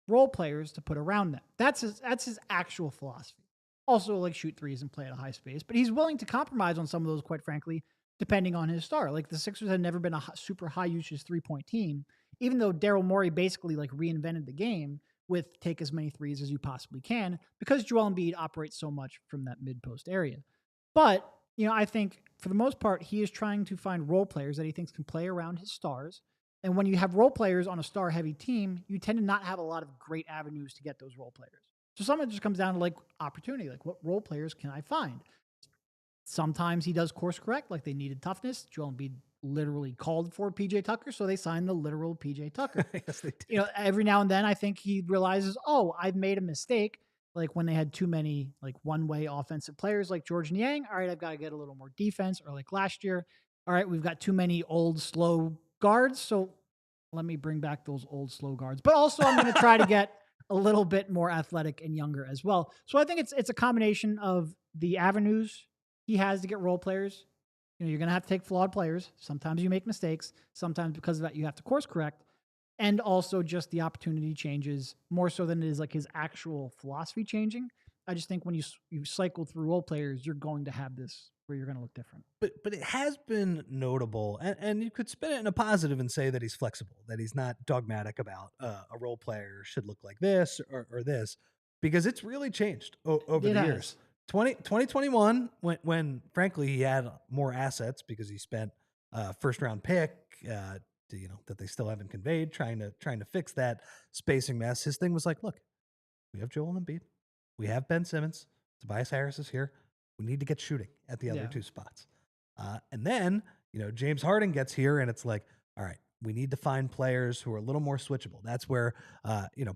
role players to put around them. That's his actual philosophy. Also, shoot threes and play at a high space, but he's willing to compromise on some of those, quite frankly, depending on his star. The Sixers had never been a super high usage 3-point team, even though Daryl Morey basically reinvented the game with take as many threes as you possibly can because Joel Embiid operates so much from that mid-post area. But, I think for the most part, he is trying to find role players that he thinks can play around his stars. And when you have role players on a star-heavy team, you tend to not have a lot of great avenues to get those role players. So some of it just comes down to opportunity, what role players can I find? Sometimes he does course correct, they needed toughness. Joel Embiid literally called for PJ Tucker, so they signed the literal PJ Tucker. Yes, they did. Every now and then I think he realizes, oh, I've made a mistake. When they had too many one-way offensive players like George and Yang. All right, I've got to get a little more defense. Or last year, all right, we've got too many old, slow guards. So let me bring back those old, slow guards. But also I'm going to try to get a little bit more athletic and younger as well. So I think it's a combination of the avenues he has to get role players. You're going to have to take flawed players. Sometimes you make mistakes. Sometimes because of that, you have to course correct. And also just the opportunity changes more so than it is his actual philosophy changing. I just think when you cycle through role players, you're going to have this where you're going to look different. But it has been notable, and you could spin it in a positive and say that he's flexible, that he's not dogmatic about a role player should look like this or this, because it's really changed over the years. 2021, when frankly he had more assets because he spent first round pick that they still haven't conveyed, trying to fix that spacing mess. His thing was look, we have Joel Embiid, we have Ben Simmons, Tobias Harris is here. We need to get shooting at the other 2 spots. And then, James Harden gets here and it's all right, we need to find players who are a little more switchable. That's where,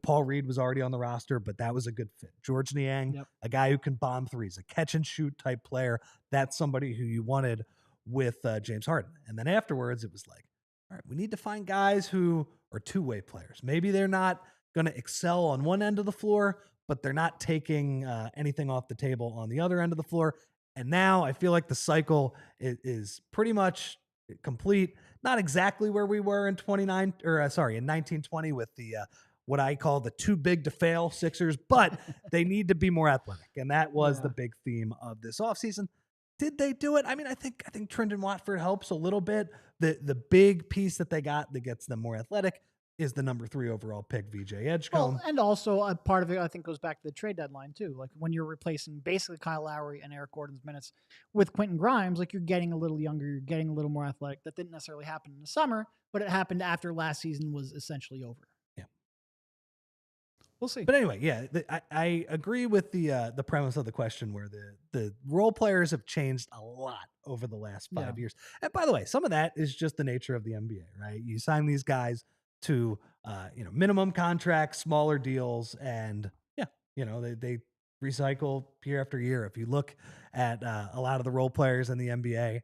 Paul Reed was already on the roster, but that was a good fit. George Niang, a guy who can bomb threes, a catch and shoot type player. That's somebody who you wanted with James Harden. And then afterwards it was all right, we need to find guys who are 2-way players. Maybe they're not going to excel on one end of the floor, but they're not taking anything off the table on the other end of the floor. And now I feel like the cycle is pretty much complete. Not exactly where we were in 1920 with the what I call the too big to fail Sixers, but they need to be more athletic. And that was the big theme of this offseason. Did they do it? I mean, I think Trendon Watford helps a little bit. The big piece that they got that gets them more athletic is the number 3 overall pick, VJ Edgecombe. Well, and also a part of it, I think, goes back to the trade deadline too. When you're replacing basically Kyle Lowry and Eric Gordon's minutes with Quentin Grimes, you're getting a little younger, you're getting a little more athletic. That didn't necessarily happen in the summer, but it happened after last season was essentially over. Yeah. We'll see. But anyway, yeah, I agree with the premise of the question where the role players have changed a lot over the last 5 years. And by the way, some of that is just the nature of the NBA, right? You sign these guys to minimum contracts, smaller deals, and yeah, they recycle year after year. If you look at a lot of the role players in the NBA,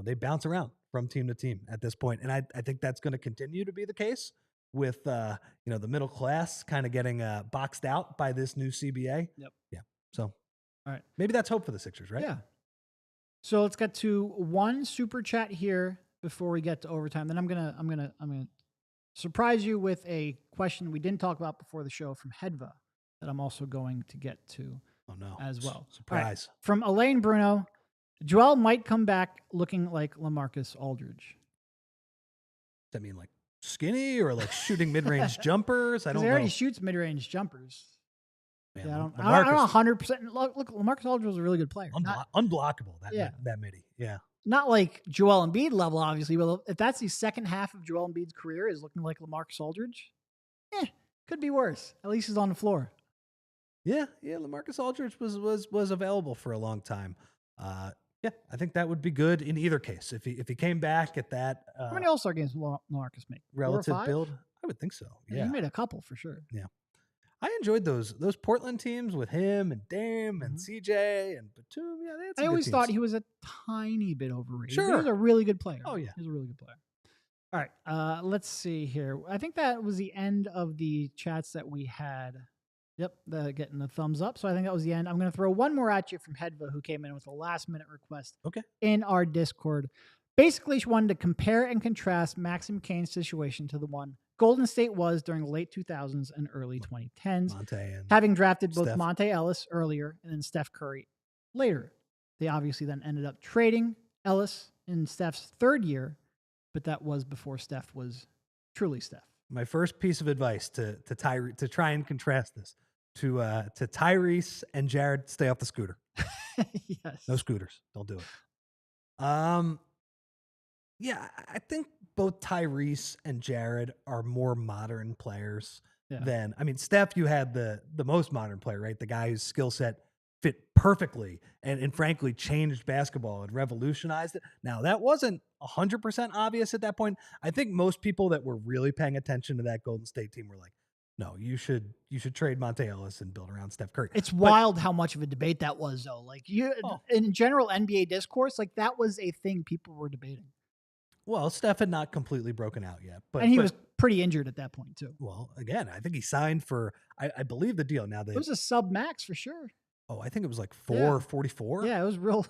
they bounce around from team to team at this point, and I think that's going to continue to be the case with the middle class kind of getting boxed out by this new CBA. Yep. Yeah. So, all right, maybe that's hope for the Sixers, right? Yeah. So let's get to one super chat here before we get to overtime. Then I'm gonna surprise you with a question we didn't talk about before the show from Hedva that I'm also going to get to. Oh no! As well. Surprise. Right. From Elaine Bruno, Joel might come back looking like LaMarcus Aldridge. Does that mean like skinny or like shooting mid-range jumpers? I don't know. He already shoots mid-range jumpers. Man, yeah, I don't know 100%. Look, LaMarcus Aldridge was a really good player. Unblockable, that midi. Yeah. Not like Joel Embiid level, obviously. But if that's the second half of Joel Embiid's career is looking like LaMarcus Aldridge, could be worse. At least he's on the floor. Yeah. LaMarcus Aldridge was available for a long time. Yeah, I think that would be good in either case. If he came back at that, how many All-Star games will LaMarcus make? Relative build, I would think so. Yeah, he made a couple for sure. Yeah, I enjoyed those Portland teams with him and Dame and CJ and Batum. Yeah, they had some I good always teams. thought he was a tiny bit overrated. Sure, he was a really good player. Oh yeah, he was a really good player. All right, let's see here. I think that was the end of the chats that we had. Yep, getting the thumbs up. So I think that was the end. I'm going to throw one more at you from Hedva, who came in with a last-minute request in our Discord. Basically, she wanted to compare and contrast Maxey McCain's situation to the one Golden State was during the late 2000s and early 2010s, having drafted both Monta Ellis earlier and then Steph Curry later. They obviously then ended up trading Ellis in Steph's third year, but that was before Steph was truly Steph. My first piece of advice to try and contrast this to Tyrese and Jared: stay off the scooter. Yes, no scooters. Don't do it. Yeah, I think both Tyrese and Jared are more modern players than, I mean, Steph, you had the most modern player, right? The guy whose skill set fit perfectly and frankly changed basketball and revolutionized it. Now, that wasn't 100% obvious at that point. I think most people that were really paying attention to that Golden State team were like, no, you should trade Monta Ellis and build around Steph Curry. It's wild how much of a debate that was, though. Like, in general NBA discourse, like that was a thing people were debating. Well, Steph had not completely broken out yet, and he was pretty injured at that point too. Well, again, I think he signed for, I believe the deal. Now it was a sub max for sure. Oh, I think it was like $444. Yeah, it was real.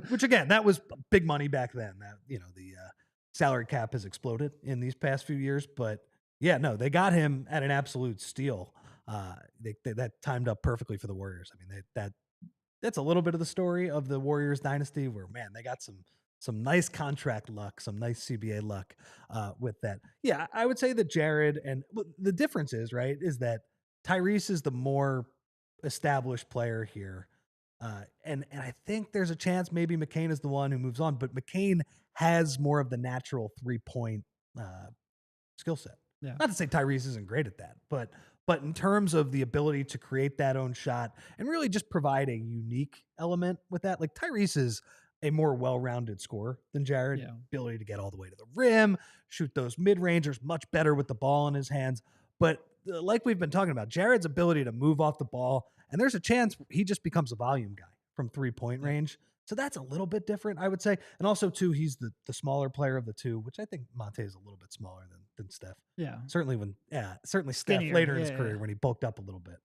Which again, that was big money back then. That the salary cap has exploded in these past few years, but yeah, no, they got him at an absolute steal. That timed up perfectly for the Warriors. I mean, that's a little bit of the story of the Warriors dynasty, where man, they got some nice contract luck, some nice CBA luck with that. Yeah, I would say that Jared, and the difference is that Tyrese is the more established player here. And I think there's a chance maybe McCain is the one who moves on, but McCain has more of the natural 3-point skill set. Yeah. Not to say Tyrese isn't great at that, but in terms of the ability to create that own shot and really just provide a unique element with that, like Tyrese is a more well-rounded scorer than Jared. Yeah. Ability to get all the way to the rim, shoot those mid-rangers, much better with the ball in his hands. But like we've been talking about, Jared's ability to move off the ball, and there's a chance he just becomes a volume guy from 3-point range. So that's a little bit different, I would say. And also, too, he's the smaller player of the two, which I think Monta is a little bit smaller than Steph. Yeah. Certainly Steph later in his career when he bulked up a little bit.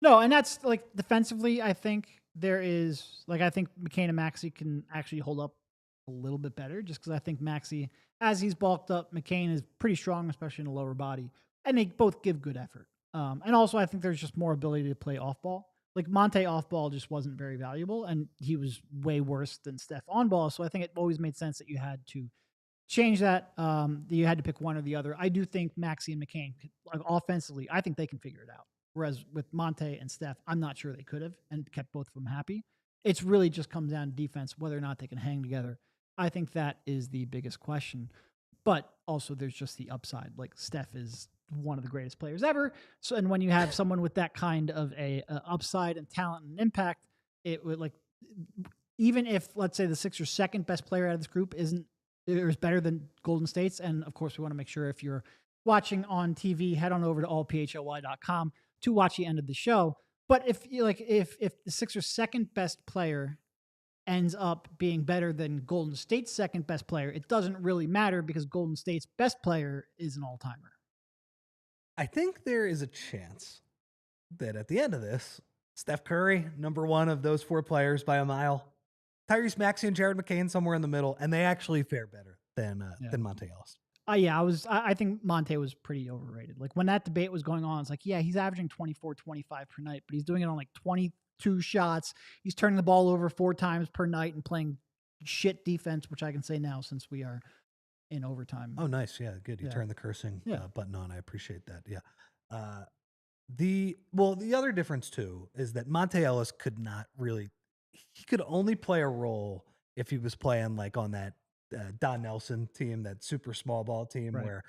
No, and that's like defensively, I think there is, like, I think McCain and Maxey can actually hold up a little bit better just because I think Maxey, as he's bulked up, McCain is pretty strong, especially in the lower body. And they both give good effort. And also, I think there's just more ability to play off ball. Like Monta off ball just wasn't very valuable, and he was way worse than Steph on ball. So I think it always made sense that you had to change that. You had to pick one or the other. I do think Maxey and McCain, like offensively, I think they can figure it out. Whereas with Monta and Steph, I'm not sure they could have and kept both of them happy. It's really just comes down to defense, whether or not they can hang together. I think that is the biggest question. But also there's just the upside. Like Steph is one of the greatest players ever. So, and when you have someone with that kind of a upside and talent and impact, it would like, even if let's say the Sixers' second best player out of this group is better than Golden State's. And of course we want to make sure if you're watching on TV, head on over to allphly.com to watch the end of the show. But if the Sixers' second best player ends up being better than Golden State's second best player, it doesn't really matter because Golden State's best player is an all-timer. I think there is a chance that at the end of this, Steph Curry, number one of those four players by a mile, Tyrese Maxey and Jared McCain somewhere in the middle, and they actually fare better than Monta Ellis. I think Monta was pretty overrated. Like when that debate was going on, it's like, yeah, he's averaging 24, 25 per night, but he's doing it on like 22 shots. He's turning the ball over 4 times per night and playing shit defense, which I can say now since we are in overtime. Oh, nice. Yeah, good. You turned the cursing button on. I appreciate that. Yeah. The other difference too is that Monta Ellis could not really, he could only play a role if he was playing like on that Don Nelson team, that super small ball team where,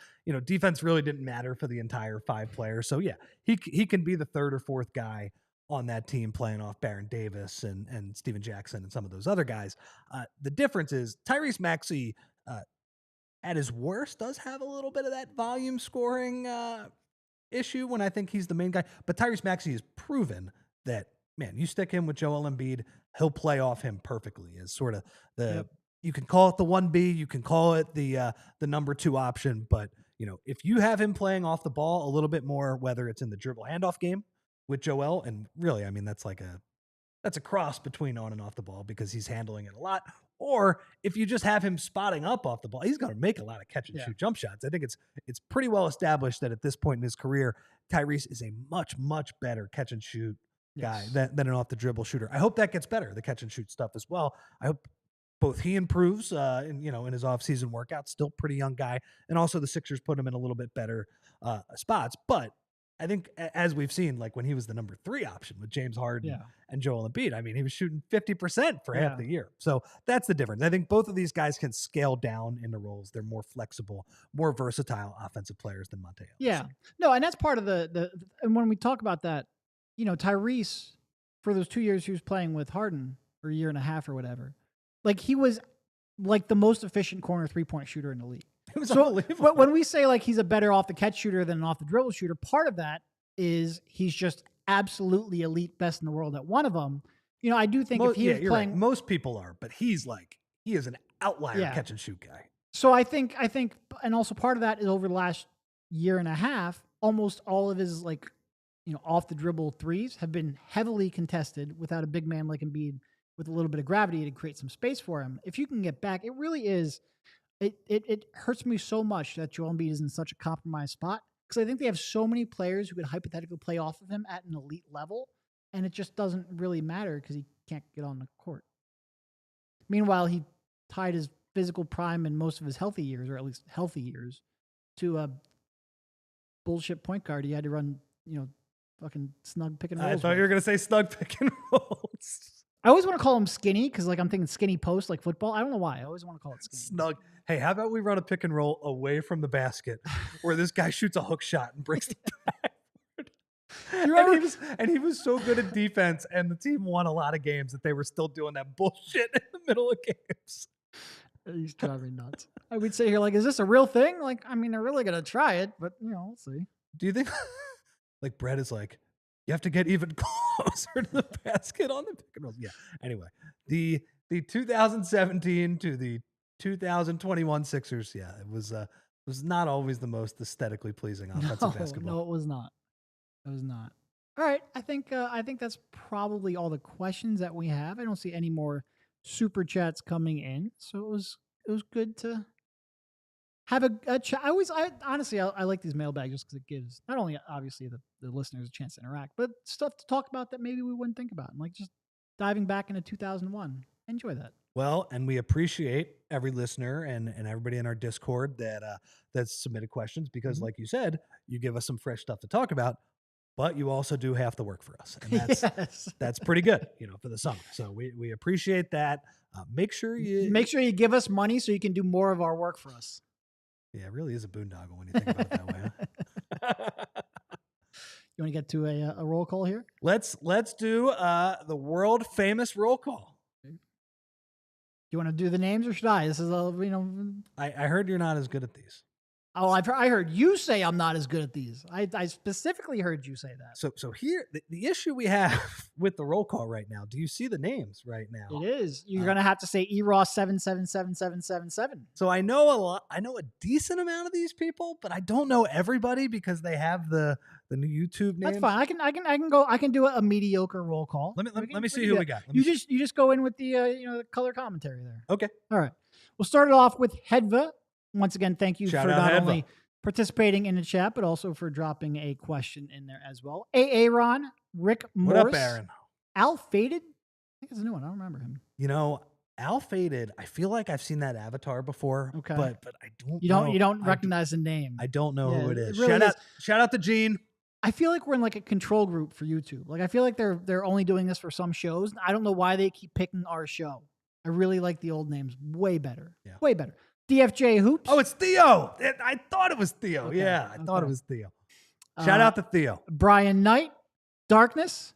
defense really didn't matter for the entire 5 players. So yeah, he can be the third or fourth guy on that team playing off Baron Davis and Steven Jackson and some of those other guys. The difference is Tyrese Maxey, at his worst, does have a little bit of that volume scoring issue when I think he's the main guy. But Tyrese Maxey has proven that, man, you stick him with Joel Embiid, he'll play off him perfectly as sort of you can call it the 1B, you can call it the number 2 option. But, if you have him playing off the ball a little bit more, whether it's in the dribble handoff game with Joel, and really, I mean, that's a cross between on and off the ball because he's handling it a lot. Or if you just have him spotting up off the ball, he's going to make a lot of catch and shoot jump shots. I think it's pretty well established that at this point in his career, Tyrese is a much, much better catch and shoot guy than an off the dribble shooter. I hope that gets better, the catch and shoot stuff as well. I hope both he improves in his offseason workouts, still pretty young guy, and also the Sixers put him in a little bit better spots. But I think as we've seen, like when he was the number 3 option with James Harden and Joel Embiid, I mean, he was shooting 50% for half the year. So that's the difference. I think both of these guys can scale down into roles. They're more flexible, more versatile offensive players than Monta Ellis. Yeah. No, and that's part of and when we talk about that, Tyrese, for those 2 years he was playing with Harden, or a year and a half or whatever, like he was like the most efficient corner 3-point shooter in the league. It was unbelievable. But when we say like he's a better off the catch shooter than an off the dribble shooter, part of that is he's just absolutely elite, best in the world at one of them. I do think if he was playing, right. Most people are, but he is an outlier catch and shoot guy. So I think, and also part of that is over the last year and a half, almost all of his off the dribble threes have been heavily contested without a big man like Embiid with a little bit of gravity to create some space for him. If you can get back, it really is. It hurts me so much that Joel Embiid is in such a compromised spot because I think they have so many players who could hypothetically play off of him at an elite level, and it just doesn't really matter because he can't get on the court. Meanwhile, he tied his physical prime in most of his healthy years, or at least healthy years, to a bullshit point guard. He had to run, fucking snug pick and rolls. I thought you were going to say snug pick and rolls. I always want to call him skinny because I'm thinking skinny post like football. I don't know why. I always want to call it skinny. Snug. Hey, how about we run a pick and roll away from the basket where this guy shoots a hook shot and brings it backward? And he was so good at defense, and the team won a lot of games that they were still doing that bullshit in the middle of games. He's driving me nuts. I would say here, is this a real thing? They're really going to try it, but we'll see. Do you think Brett is you have to get even closer to the basket on the pick and rolls? Yeah. Anyway, the 2017 to the 2021 Sixers, it was not always the most aesthetically pleasing offensive basketball. No, it was not. It was not. All right, I think that's probably all the questions that we have. I don't see any more super chats coming in, so it was good to have a chat. Honestly, I like these mailbags just because it gives not only obviously the listeners a chance to interact, but stuff to talk about that maybe we wouldn't think about, and just diving back into 2001. Enjoy that. Well, and we appreciate every listener and everybody in our Discord that's submitted questions because, like you said, you give us some fresh stuff to talk about, but you also do half the work for us, and that's pretty good, for the summer. So we appreciate that. Make sure you give us money so you can do more of our work for us. Yeah, it really is a boondoggle when you think about it that way. Huh? You want to get to a roll call here? Let's do the world famous roll call. Do you want to do the names or should I? This is I heard you're not as good at these. Oh, I heard you say I'm not as good at these. I specifically heard you say that. So here, the issue we have with the roll call right now, do you see the names right now? It is. You're going to have to say EROS 777777. So I know a lot. I know a decent amount of these people, but I don't know everybody because they have the new YouTube names. That's fine. I can do a mediocre roll call. Let me see who we got. You just go in with the the color commentary there. Okay. All right. We'll start it off with Hedva. Once again, thank you Shout for out not Hedva. only participating in the chat, but also for dropping a question in there as well. Aaron, Rick Morris. What up, Aaron? Al Faded. I think it's a new one. I don't remember him. Al Faded. I feel like I've seen that avatar before. Okay. But I don't. You don't recognize the name. I don't know who it is. Really Shout out to Gene. I feel like we're in like a control group for YouTube. Like I feel like they're only doing this for some shows. I don't know why they keep picking our show. I really like the old names way better. Yeah. Way better. DFJ Hoops. Oh, it's Theo. I thought it was Theo. Okay, Yeah, I thought it okay. was Theo. Shout out to Theo. Brian Knight. Darkness.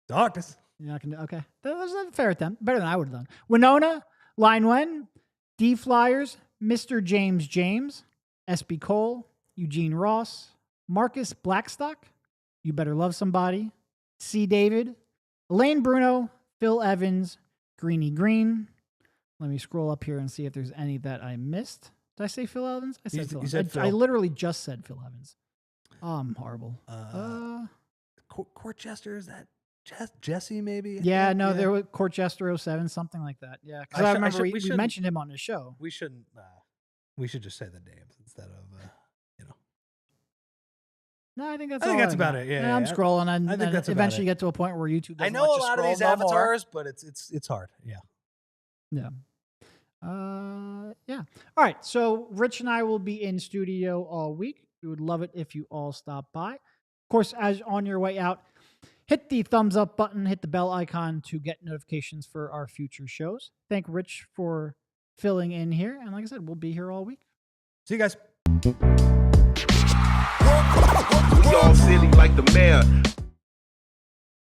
Darkness. You're not gonna. Okay, that was a fair attempt. Better than I would have done. Winona. Line Wen. D Flyers. Mr. James James. SB Cole. Eugene Ross. Marcus Blackstock. You Better Love Somebody. C. David. Elaine Bruno. Phil Evans. Greeny Green. Let me scroll up here and see if there's any that I missed. Did I say Phil Evans? I said Phil. You said I Phil. literally just said Phil Evans. Oh, I'm horrible. Court Jester, is that Jesse maybe? Yeah, no, there was Court Jester 07, something like that. Yeah, because I remember we mentioned him on the show. We shouldn't. We should just say the names instead of No, I think that's. about it. Yeah, I'm scrolling, and I think that's about eventually it. get to a point where YouTube. I Doesn't know let a you lot of scroll these no more. avatars, but it's hard. Yeah. Yeah. Yeah. All right. So Rich and I will be in studio all week. We would love it if you all stop by. Of course, as on your way out, hit the thumbs up button, hit the bell icon to get notifications for our future shows. Thank Rich for filling in here. And like I said, we'll be here all week. See you guys. We all silly like the mayor.